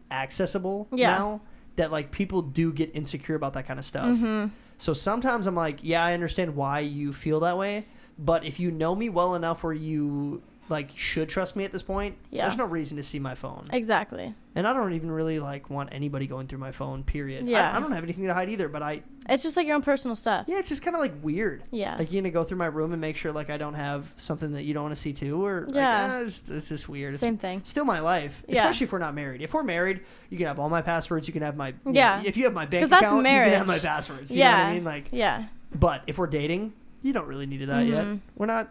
accessible now that, like, people do get insecure about that kind of stuff. Mm-hmm. So sometimes I'm like, yeah, I understand why you feel that way, but if you know me well enough where you, like, should trust me at this point, there's no reason to see my phone. Exactly. And I don't even really, like, want anybody going through my phone, period. Yeah. I don't have anything to hide either, but it's just, like, your own personal stuff. Yeah, it's just kind of, like, weird. Yeah. Like, you're going to go through my room and make sure, like, I don't have something that you don't want to see, too? Or, it's just weird. Same thing. It's still my life, especially if we're not married. If we're married, you can have all my passwords. You can have my... Yeah. If you have my bank account, you can have my passwords. You know what I mean? Like, yeah. But if we're dating, you don't really need that yet. We're not...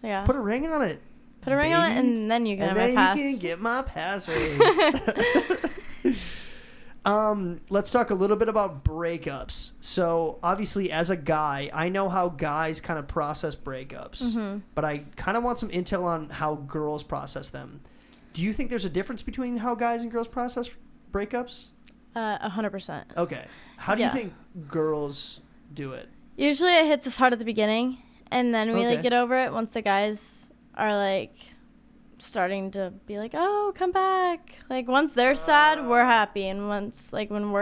Yeah. Put a ring on it. Put a ring on it, and then you can have my pass. And then you can get my password. Let's talk a little bit about breakups. So, obviously, as a guy, I know how guys kind of process breakups. But I kind of want some intel on how girls process them. Do you think there's a difference between how guys and girls process breakups? 100%. Okay. How do you think girls do it? Usually it hits us hard at the beginning, and then we, like, get over it once the guys are, like, starting to be like, oh, come back. Like, once they're sad, we're happy. And once, like, when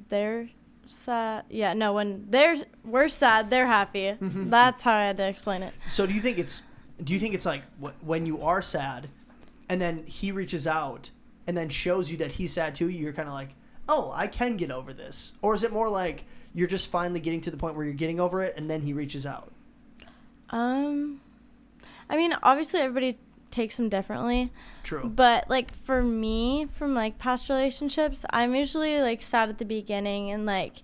they're sad, when we're sad, they're happy. That's how I had to explain it. So do you think it's like when you are sad and then he reaches out and then shows you that he's sad too, you're kind of like, oh, I can get over this? Or is it more like you're just finally getting to the point where you're getting over it and then he reaches out? I mean, obviously everybody takes them differently. True. But, like, for me, from, like, past relationships, I'm usually, like, sad at the beginning and, like,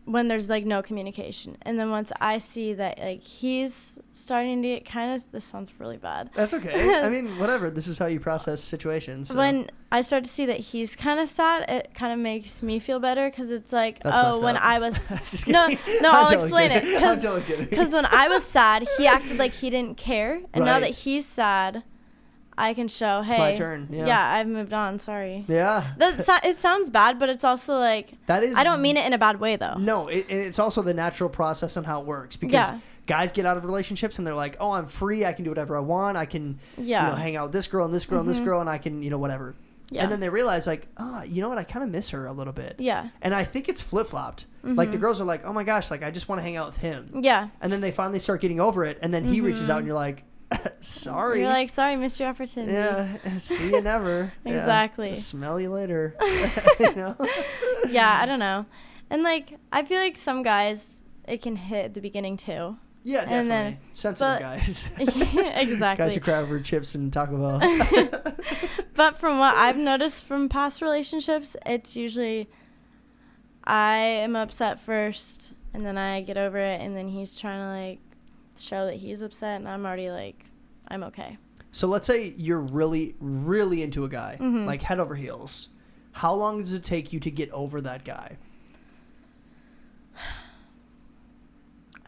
when there's, like, no communication. And then once I see that, like, he's starting to get kind of... This sounds really bad. That's okay. I mean, whatever. This is how you process situations. So. When I start to see that he's kind of sad, it kind of makes me feel better because it's like, that's when I was... Just no, I'll explain it. I'm totally kidding. Because when I was sad, he acted like he didn't care. And now that he's sad... I can show, hey, it's my turn. Yeah, I've moved on. Sorry. Yeah. It sounds bad, but it's also like that is. I don't mean it in a bad way, though. No, it's also the natural process and how it works because guys get out of relationships and they're like, oh, I'm free. I can do whatever I want. I can, hang out with this girl and this girl and this girl, and I can, whatever. Yeah. And then they realize, like, oh, you know what? I kind of miss her a little bit. Yeah. And I think it's flip flopped. Like the girls are like, oh my gosh, like I just want to hang out with him. Yeah. And then they finally start getting over it, and then he reaches out, and you're like. Sorry. You're like, sorry, missed your opportunity. Yeah, see you never. Exactly. Smell you later. Yeah, I don't know. And, like, I feel like some guys, it can hit at the beginning, too. Yeah, definitely. Then, sensitive guys. Exactly. Guys who cry over chips and Taco Bell. But from what I've noticed from past relationships, it's usually I am upset first, and then I get over it, and then he's trying to, like, show that he's upset, and I'm already like, I'm okay. So let's say you're really, really into a guy, like head over heels. How long does it take you to get over that guy?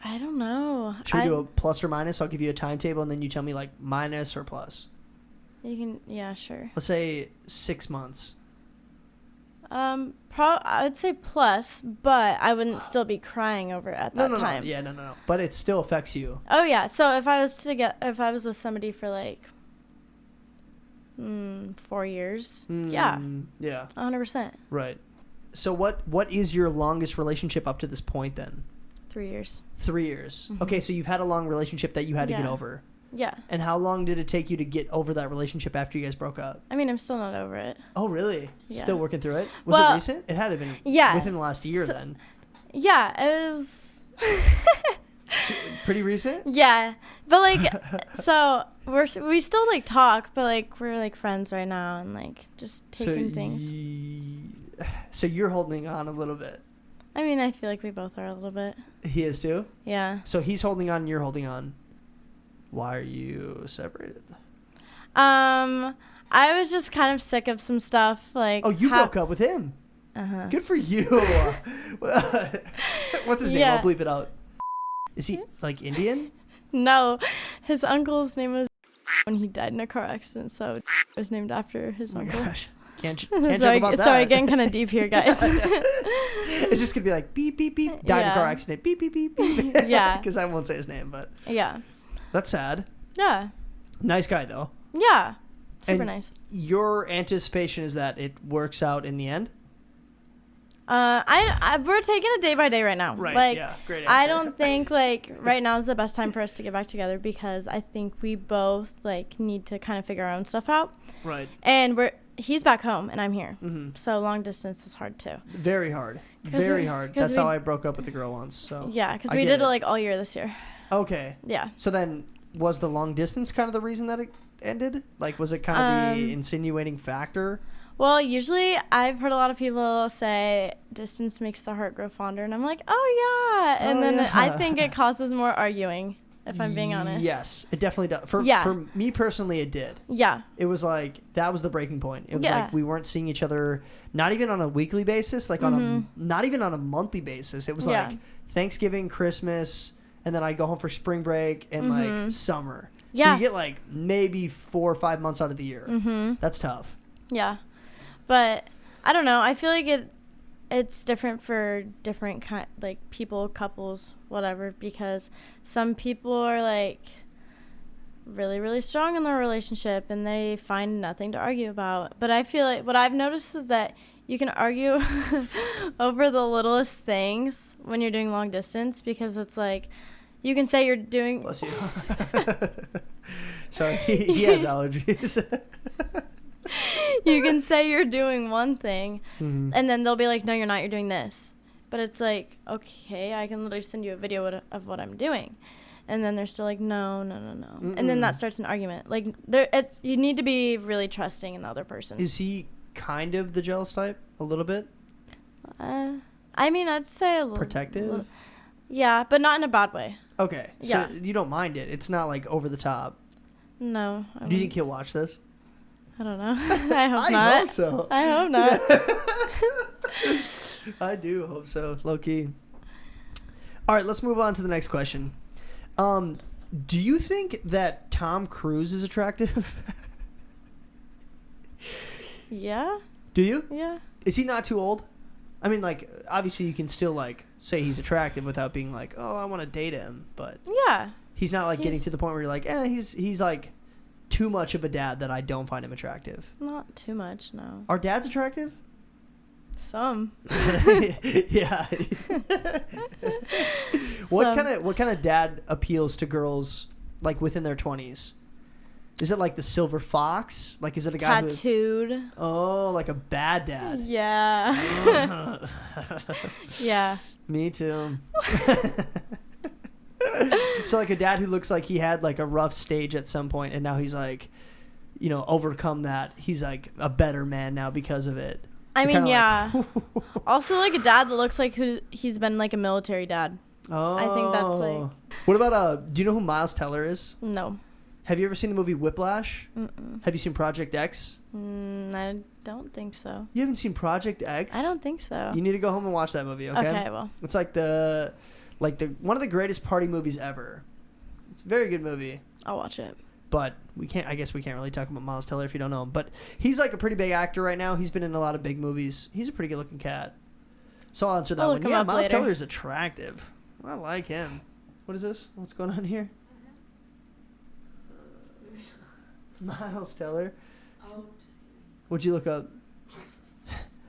I don't know. Should we do a plus or minus? I'll give you a timetable, and then you tell me like minus or plus. You can, yeah, sure. Let's say 6 months. I would say plus, but I wouldn't still be crying over it at that time. No. Yeah, no. But it still affects you. Oh yeah. So if I was with somebody for like 4 years, yeah, 100%. Right. So what is your longest relationship up to this point then? 3 years. 3 years. Okay, so you've had a long relationship that you had to get over. Yeah. And how long did it take you to get over that relationship after you guys broke up? I mean, I'm still not over it. Oh, really? Yeah. Still working through it? Was it recent? It had to have been within the last year then. Yeah, it was... Pretty recent? Yeah. But, like, so We still like talk, but like we're like friends right now and like just taking things. So you're holding on a little bit. I mean, I feel like we both are a little bit. He is too? Yeah. So he's holding on and you're holding on. Why are you separated? I was just kind of sick of some stuff. Like, oh, you broke up with him? Uh-huh. Good for you. What's his name? Yeah. I'll bleep it out. Is he like Indian? No, his uncle's name was when he died in a car accident, so it was named after his uncle. Gosh. Can't sorry, joke about that. Sorry, getting kind of deep here, guys. It's just going to be like, beep, beep, beep, died in a car accident, beep, beep, beep, beep. Yeah. Because I won't say his name, but. Yeah. That's sad. Yeah. Nice guy, though. Yeah. Super and nice. Your anticipation is that it works out in the end? We're taking it day by day right now. Right, like, yeah, great answer. I don't think like right now is the best time for us to get back together because I think we both like need to kind of figure our own stuff out. Right. And he's back home and I'm here. Mm-hmm. So long distance is hard too. Very hard. Very hard. That's how I broke up with the girl once. So yeah, because we did it like all year this year. Okay. Yeah. So then was the long distance kind of the reason that it ended? Like was it kind of the insinuating factor? Well, usually I've heard a lot of people say distance makes the heart grow fonder, and I'm like, oh yeah, and then I think it causes more arguing, if I'm being honest. Yes, it definitely does. For me personally, it did. Yeah. It was like, that was the breaking point. It was like we weren't seeing each other, not even on a weekly basis, like not even on a monthly basis. It was like Thanksgiving, Christmas, and then I'd go home for spring break and like summer. So you get like maybe 4 or 5 months out of the year. That's tough. Yeah. But I don't know. I feel like it's different for different like people, couples, whatever. Because some people are like really, really strong in their relationship and they find nothing to argue about. But I feel like what I've noticed is that you can argue over the littlest things when you're doing long distance because it's like you can say you're doing. Bless you. Sorry, he has allergies. You can say you're doing one thing and then they'll be like, no, you're not, you're doing this. But it's like, okay, I can literally send you a video of what I'm doing. And then they're still like, no. And then that starts an argument. Like, you need to be really trusting in the other person. Is he kind of the jealous type? A little bit? I mean, I'd say a little. Protective? Yeah, but not in a bad way. Okay. So you don't mind it. It's not like over the top. No. Do you think he'll watch this? I don't know. I hope not. I hope so. I hope not. I do hope so. Low key. All right, let's move on to the next question. Do you think that Tom Cruise is attractive? Yeah. Do you? Yeah. Is he not too old? I mean, like, obviously you can still, like, say he's attractive without being like, oh, I want to date him. But yeah. He's not, like, getting to the point where you're like, he's like, too much of a dad that I don't find him attractive. Not too much, no. Are dads attractive? Some. Yeah. What kind of dad appeals to girls like within their 20s? Is it like the silver fox? Like is it a guy tattooed? Like a bad dad. Yeah. Yeah. Me too. So like a dad who looks like he had like a rough stage at some point and now he's like, overcome that. He's like a better man now because of it. I mean, yeah. Like, also like a dad that looks like he's been like a military dad. Oh. I think that's like. What about do you know who Miles Teller is? No. Have you ever seen the movie Whiplash? Mm-mm. Have you seen Project X? I don't think so. You haven't seen Project X? I don't think so. You need to go home and watch that movie, okay? Okay, well. It's like the one of the greatest party movies ever. It's a very good movie. I'll watch it. But I guess we can't really talk about Miles Teller if you don't know him. But he's like a pretty big actor right now. He's been in a lot of big movies. He's a pretty good looking cat. So I'll answer that one. Yeah, Miles Teller is attractive. I like him. What is this? What's going on here? Miles Teller. Oh, just kidding. What'd you look up?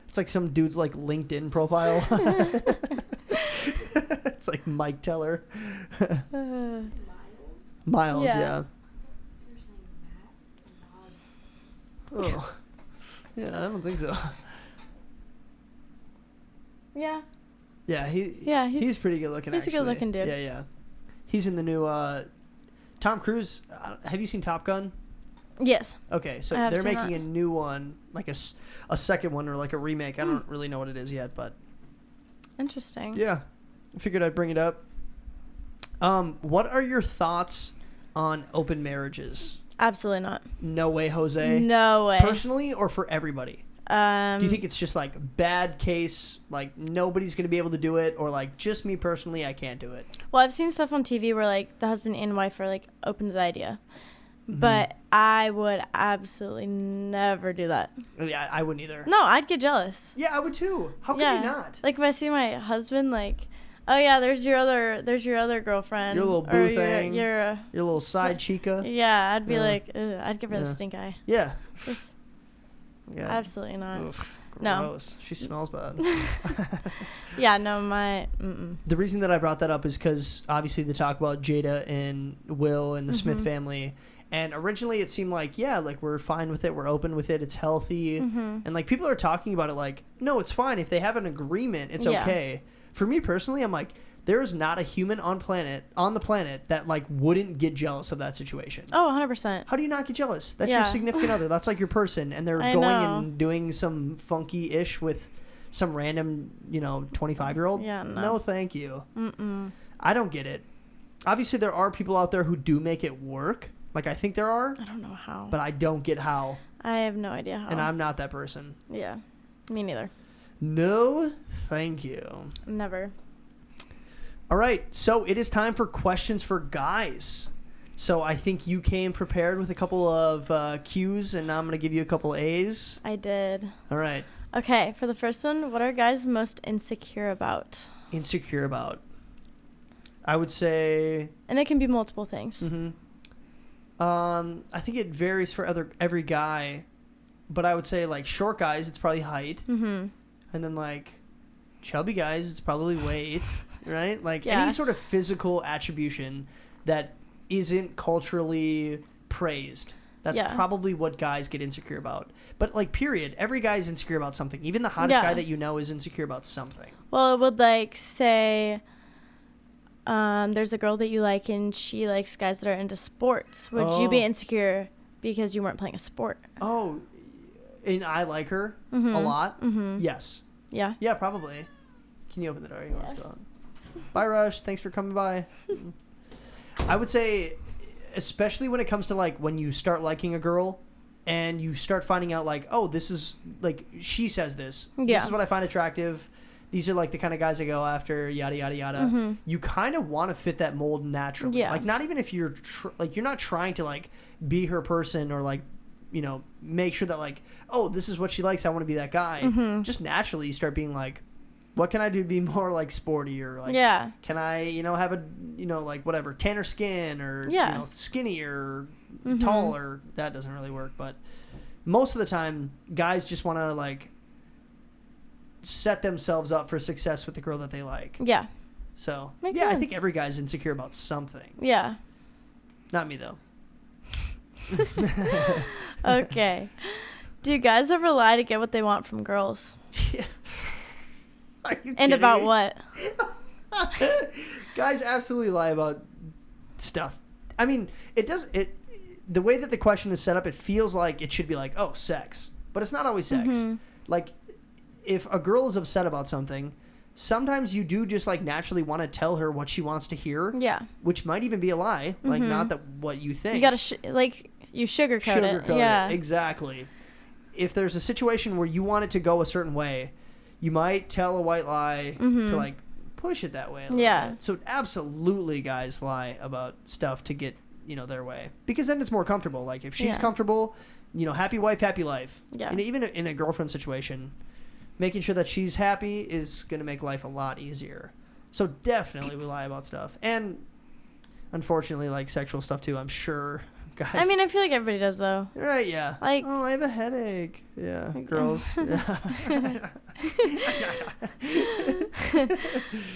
It's like some dude's like LinkedIn profile. It's like Mike Teller. Miles, yeah. You're saying Matt or Mods? Oh, yeah, I don't think so. Yeah. Yeah, he's pretty good looking. He's actually. a good looking dude. Yeah. He's in the new Tom Cruise, have you seen Top Gun? Yes. Okay, so they're making a new one, like a second one or like a remake. I don't really know what it is yet, but interesting. Yeah, I figured I'd bring it up. What are your thoughts on open marriages? Absolutely not. No way, Jose. No way. Personally, or for everybody? Do you think it's just like bad case, like nobody's gonna be able to do it, or like just me personally, I can't do it? Well, I've seen stuff on TV where like the husband and wife are like open to the idea, but I would absolutely never do that. Yeah, I wouldn't either. No, I'd get jealous. Yeah, I would too. How could you not? Like if I see my husband, like, oh yeah, there's your other girlfriend. Your little boo thing. Your little side chica. Yeah, I'd be like, ugh, I'd give her the stink eye. Yeah. Just yeah. Absolutely not. Oof, no. Gross. She smells bad. Yeah, no, The reason that I brought that up is because obviously they talk about Jada and Will and the Smith family. And originally it seemed like, yeah, like we're fine with it. We're open with it. It's healthy. And like people are talking about it like, no, it's fine. If they have an agreement, it's okay. For me personally, I'm like, there is not a human on the planet that like wouldn't get jealous of that situation. Oh, 100%. How do you not get jealous? That's your significant other. That's like your person. And they're and doing some funky ish with some random, 25-year-old. Yeah, no, thank you. I don't get it. Obviously, there are people out there who do make it work. Like, I think there are. I don't know how. But I don't get how. I have no idea how. And I'm not that person. Yeah. Me neither. No, thank you. Never. All right. So it is time for questions for guys. So I think you came prepared with a couple of Q's, and I'm going to give you a couple A's. I did. All right. Okay. For the first one, what are guys most insecure about? Insecure about? I would say... And it can be multiple things. I think it varies for every guy, but I would say like short guys, it's probably height, and then like chubby guys, it's probably weight, right? Like any sort of physical attribution that isn't culturally praised. That's probably what guys get insecure about. But like period, every guy's insecure about something. Even the hottest guy that you know is insecure about something. Well, it would like say... there's a girl that you like and she likes guys that are into sports. Would you be insecure because you weren't playing a sport? Oh, and I like her a lot? Yes. Yeah? Yeah, probably. Can you open the door? He wants to go on. Bye, Rush. Thanks for coming by. I would say, especially when it comes to like when you start liking a girl and you start finding out like, oh, this is like, she says this. Yeah. This is what I find attractive. These are like the kind of guys I go after, yada, yada, yada. You kind of want to fit that mold naturally. Yeah. Like, not even if you're, you're not trying to, like, be her person or, like, make sure that, like, oh, this is what she likes. I want to be that guy. Just naturally you start being like, what can I do to be more, like, sporty or, like, can I, have a, like, whatever, tanner skin or, skinny or tall or that doesn't really work. But most of the time, guys just want to, like, set themselves up for success with the girl that they like. Yeah. So, Makes sense. I think every guy's insecure about something. Yeah. Not me, though. Okay. Do guys ever lie to get what they want from girls? Yeah. Are you and about me? What? Guys absolutely lie about stuff. I mean, the way that the question is set up, it feels like it should be like, oh, sex. But it's not always sex. Like, if a girl is upset about something, sometimes you do just like naturally want to tell her what she wants to hear. Yeah. Which might even be a lie. Like not that what you think. You gotta you sugarcoat it. Yeah. Exactly. If there's a situation where you want it to go a certain way, you might tell a white lie to like push it that way a little bit. So absolutely guys lie about stuff to get, their way. Because then it's more comfortable. Like if she's comfortable, happy wife, happy life. Yeah. And even in a girlfriend situation, making sure that she's happy is going to make life a lot easier. So definitely we lie about stuff. And unfortunately, like sexual stuff too, I'm sure. Guys. I mean, I feel like everybody does though. Right, yeah. Like, oh, I have a headache. Yeah, girls. Yeah.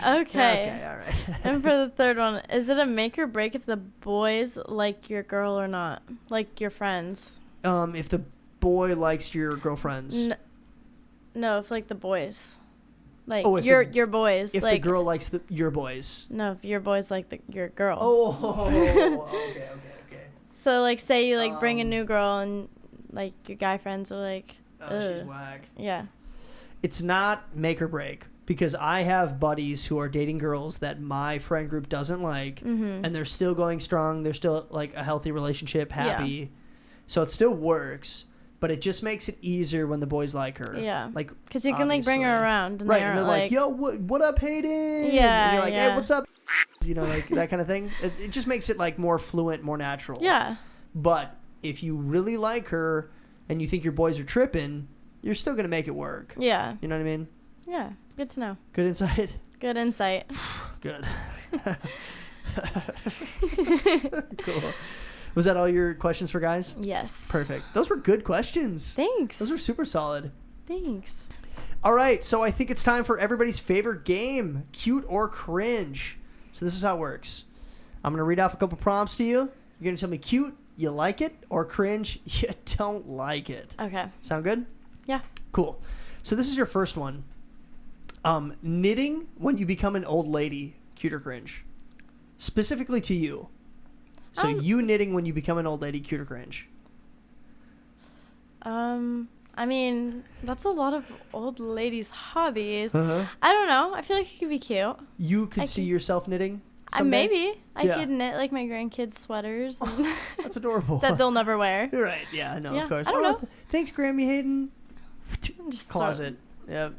Okay, all right. And for the third one, is it a make or break if the boys like your girl or not? Like your friends? If the boy likes your girlfriends. No, if like the boys. Like, your boys. If like, the girl likes your boys. No, if your boys like your girl. Oh, okay. So, like, say you, like, bring a new girl and, like, your guy friends are like, oh, she's whack. Yeah. It's not make or break, because I have buddies who are dating girls that my friend group doesn't like, and they're still going strong. They're still, like, a healthy relationship, happy. Yeah. So it still works, but it just makes it easier when the boys like her. Yeah. Like, because you can, like, bring her around. And they're like, yo, what up, Hayden? Yeah. And you're like, hey, what's up? You know, like, that kind of thing. It just makes it, like, more fluent, more natural. Yeah. But if you really like her and you think your boys are tripping, you're still going to make it work. Yeah. You know what I mean? Yeah. Good to know. Good insight? Good insight. Good. Cool. Was that all your questions for guys? Yes. Perfect. Those were good questions. Thanks. Those were super solid. Thanks. All right. So I think it's time for everybody's favorite game, Cute or Cringe. So this is how it works. I'm going to read off a couple prompts to you. You're going to tell me cute, you like it, or cringe, you don't like it. Okay. Sound good? Yeah. Cool. So this is your first one. Knitting when you become an old lady, cute or cringe? Specifically to you. So you knitting when you become an old lady, cute or cringe? I mean, that's a lot of old ladies' hobbies. I don't know. I feel like it could be cute. You could see yourself knitting someday? Maybe. I could knit, like, my grandkids' sweaters. And that's adorable. That they'll never wear. You're right. Yeah, I know, of course. I don't know. Thanks, Grammy Hayden. Just closet. Yeah.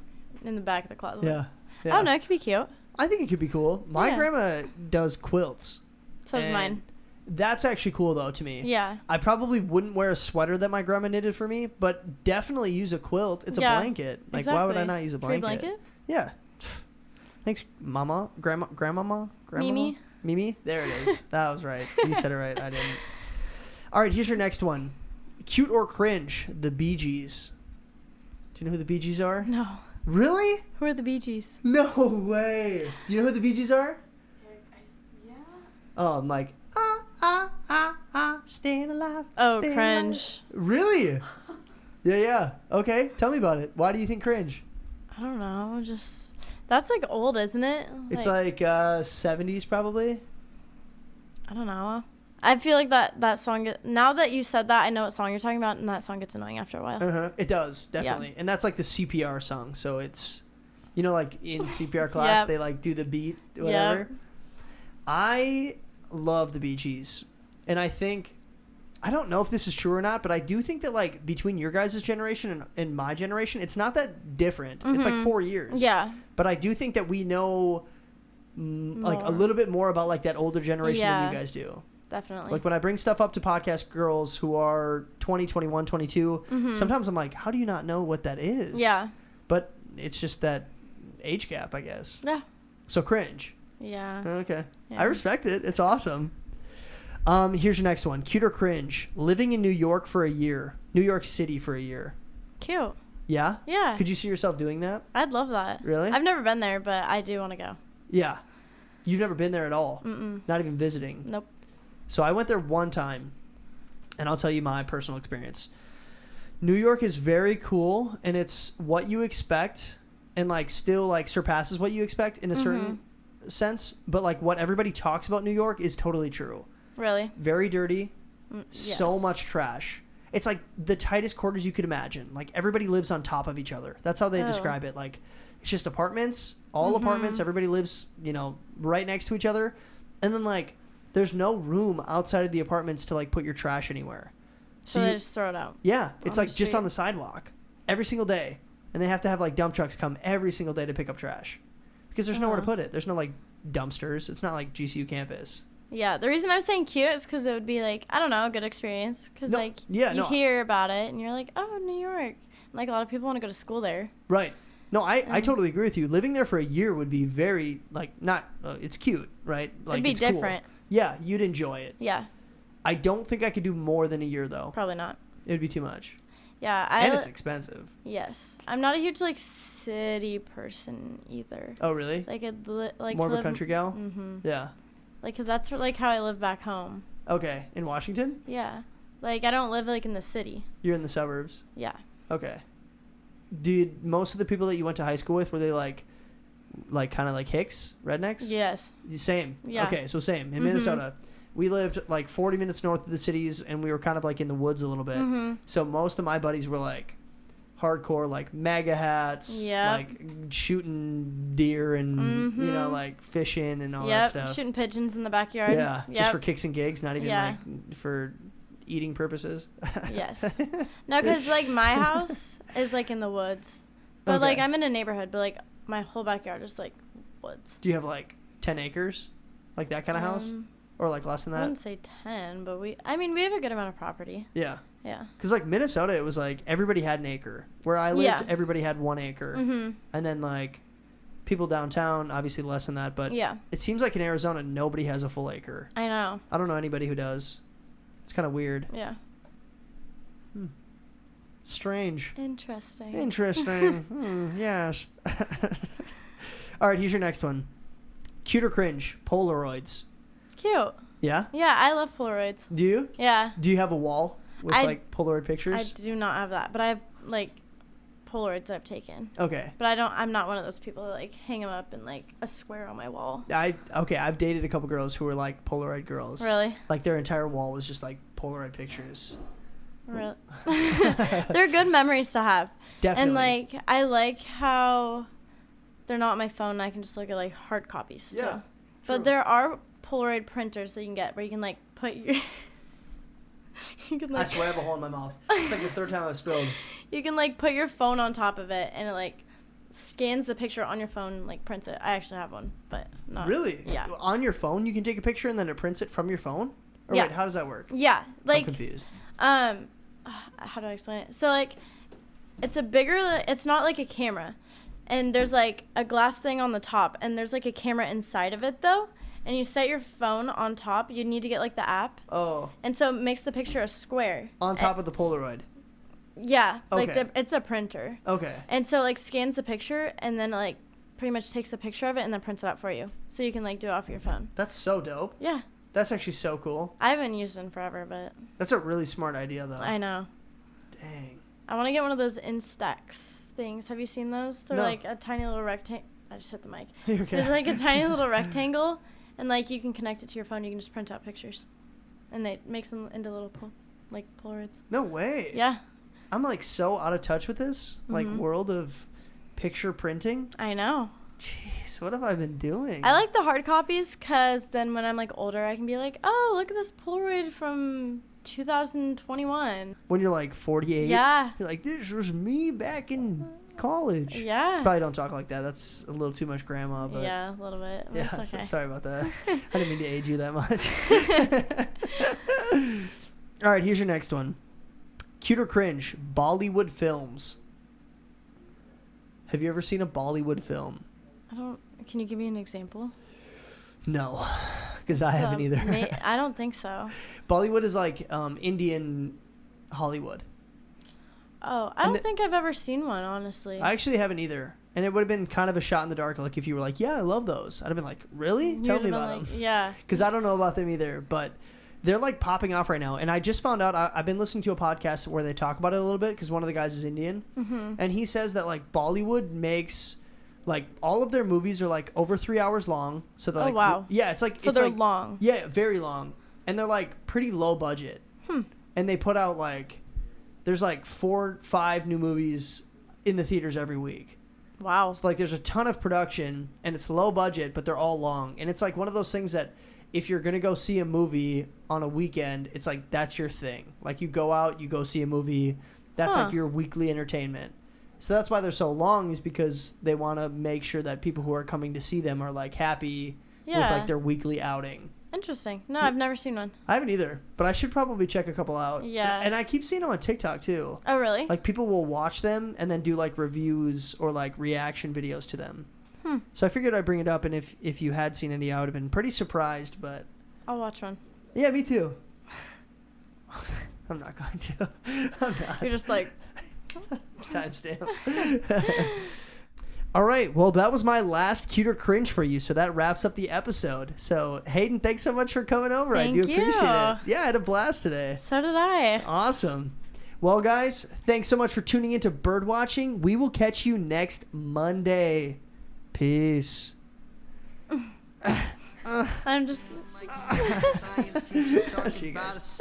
In the back of the closet. Yeah. I don't know. It could be cute. I think it could be cool. My grandma does quilts. So does mine. That's actually cool, though, to me. Yeah. I probably wouldn't wear a sweater that my grandma knitted for me, but definitely use a quilt. It's a blanket. Like, why would I not use a blanket? Free blanket? Yeah. Thanks, Mama. Grandmama? Mimi? There it is. That was right. You said it right. I didn't. All right, here's your next one. Cute or cringe? The Beegees. Do you know who the Beegees are? No. Really? Who are the Beegees? No way. Do you know who the Beegees are? Yeah. Oh, I'm like, staying alive. Oh, staying cringe. Alive. Really? Yeah. Okay, tell me about it. Why do you think cringe? I don't know. Just, that's, like, old, isn't it? It's like 70s probably. I don't know. I feel like that song, now that you said that, I know what song you're talking about, and that song gets annoying after a while. It does, definitely. Yeah. And that's like the CPR song, so it's, you know, like in CPR class, they like do the beat, whatever. Yep. I love the Beegees, and I think, I don't know if this is true or not, but I do think that, like, between your guys' generation and my generation, it's not that different. It's like 4 years. Yeah. But I do think that we know, like, a little bit more about, like, that older generation than you guys do. Definitely. Like, when I bring stuff up to podcast girls who are 20, 21, 22, sometimes I'm like, how do you not know what that is? Yeah. But it's just that age gap, I guess. Yeah. So cringe. Yeah. Okay. Yeah. I respect it. It's awesome. Here's your next one. Cute or cringe? Living in New York for a year. New York City for a year. Cute. Yeah? Yeah. Could you see yourself doing that? I'd love that. Really? I've never been there, but I do want to go. Yeah. You've never been there at all? Mm-mm. Not even visiting? Nope. So I went there one time, and I'll tell you my personal experience. New York is very cool, and it's what you expect, and, like, still, like, surpasses what you expect in a certain sense. But, like, what everybody talks about New York is totally true. Really? Very dirty. So much trash. It's like the tightest quarters you could imagine. Like, everybody lives on top of each other. That's how they describe it. Like, it's just apartments, all apartments. Everybody lives, you know, right next to each other. And then, like, there's no room outside of the apartments to, like, put your trash anywhere. So they just throw it out. Yeah. It's like just on the sidewalk every single day. And they have to have, like, dump trucks come every single day to pick up trash because there's nowhere to put it. There's no, like, dumpsters. It's not like GCU campus. Yeah. The reason I'm saying cute is because it would be, like, I don't know, a good experience. Because, you hear about it and you're like, oh, New York. And, like, a lot of people want to go to school there. Right. No, I totally agree with you. Living there for a year would be very, like, not, it's cute, right? Like, it'd be different. Cool. Yeah, you'd enjoy it. Yeah. I don't think I could do more than a year, though. Probably not. It would be too much. Yeah. And it's expensive. Yes. I'm not a huge, like, city person either. Oh, really? Like, more of a country gal? Mm-hmm. Yeah. Like, because that's, like, how I live back home. Okay. In Washington? Yeah. Like, I don't live, like, in the city. You're in the suburbs? Yeah. Okay. Did most of the people that you went to high school with, were they, like, like kind of like Hicks, rednecks? Yes. Same. Yeah. Okay, so same. In Minnesota, we lived like 40 minutes north of the cities, and we were kind of like in the woods a little bit. So most of my buddies were like hardcore, like MAGA hats, like shooting deer and, you know, like fishing and all that stuff. Shooting pigeons in the backyard. Yeah, just for kicks and gigs, not even like for eating purposes. Yes. No, because like my house is like in the woods. But like I'm in a neighborhood, but like my whole backyard is like woods. Do you have like 10 acres? Like that kind of house? Or like less than that? I wouldn't say 10, but we have a good amount of property. Yeah. Yeah. Because like Minnesota, it was like everybody had an acre. Where I lived, everybody had 1 acre. And then like people downtown, obviously less than that. But it seems like in Arizona, nobody has a full acre. I know. I don't know anybody who does. It's kind of weird. Yeah. Strange. Interesting. Yes. All right, here's your next one. Cute or cringe? Polaroids. Cute. Yeah? Yeah, I love Polaroids. Do you? Yeah. Do you have a wall with like Polaroid pictures? I do not have that, but I have like Polaroids I've taken. Okay. But I'm not one of those people that like hang them up in like a square on my wall. I've dated a couple girls who were like Polaroid girls. Really? Like their entire wall was just like Polaroid pictures. Really? They're good memories to have. Definitely. And like I like how they're not on my phone and I can just look at like hard copies still. Yeah. But there are Polaroid printers that you can get where you can like put your I swear I have a hole in my mouth. It's like the third time I've spilled. You can like put your phone on top of it and it like scans the picture on your phone and like prints it. I actually have one, but not really. Yeah. On your phone, you can take a picture and then it prints it from your phone. Or wait, how does that work? Yeah, like I'm confused. How do I explain it? So like, it's not like a camera, and there's like a glass thing on the top, and there's like a camera inside of it though. And you set your phone on top. You need to get like the app. Oh. And so it makes the picture a square. On top of the Polaroid. Yeah, okay. like it's a printer. Okay. And so like scans the picture and then like pretty much takes a picture of it and then prints it out for you, so you can like do it off your phone. That's so dope. Yeah. That's actually so cool. I haven't used it in forever, but that's a really smart idea, though. I know. Dang. I want to get one of those Instax things. Have you seen those? They're like a tiny little rectangle. I just hit the mic. You're okay. There's like a tiny little rectangle, and like you can connect it to your phone. You can just print out pictures, and it makes them into little Polaroids. No way. Yeah. I'm like so out of touch with this like world of picture printing. I know. Jeez, what have I been doing? I like the hard copies because then when I'm like older, I can be like, oh, look at this Polaroid from 2021. When you're like 48. Yeah. You're like, this was me back in college. Yeah. Probably don't talk like that. That's a little too much grandma. But yeah, a little bit. Yeah, it's okay. Sorry about that. I didn't mean to age you that much. All right, here's your next one. Cute or cringe? Bollywood films. Have you ever seen a Bollywood film? Can you give me an example? No, because I haven't either. I don't think so. Bollywood is like Indian Hollywood. Oh, I don't think I've ever seen one, honestly. I actually haven't either. And it would have been kind of a shot in the dark, like if you were like, yeah, I love those. I'd have been like, really? Tell me about them. Yeah. Because I don't know about them either, but they're like popping off right now. And I just found out, I've been listening to a podcast where they talk about it a little bit because one of the guys is Indian. Mm-hmm. And he says that like Bollywood makes... like all of their movies are like over 3 hours long. So they're like, wow. Yeah, it's like, so they're long. Yeah, very long. And they're like pretty low budget. And they put out like, there's like 4-5 new movies in the theaters every week. Wow. So like there's a ton of production and it's low budget, but they're all long. And it's like one of those things that if you're going to go see a movie on a weekend, it's like, that's your thing. Like you go out, you go see a movie. That's like your weekly entertainment. So that's why they're so long, is because they want to make sure that people who are coming to see them are like happy with like their weekly outing. Interesting. No, I've never seen one. I haven't either, but I should probably check a couple out. Yeah. And I keep seeing them on TikTok too. Oh, really? Like people will watch them and then do like reviews or like reaction videos to them. So I figured I'd bring it up, and if you had seen any, I would have been pretty surprised, but... I'll watch one. Yeah, me too. I'm not going to. I'm not. You're just like... Timestamp. All right. Well, that was my last cute or cringe for you. So that wraps up the episode. So Hayden, thanks so much for coming over. I do appreciate it. Yeah, I had a blast today. So did I. Awesome. Well, guys, thanks so much for tuning into Birdwatching. We will catch you next Monday. Peace. I'm just. See you guys.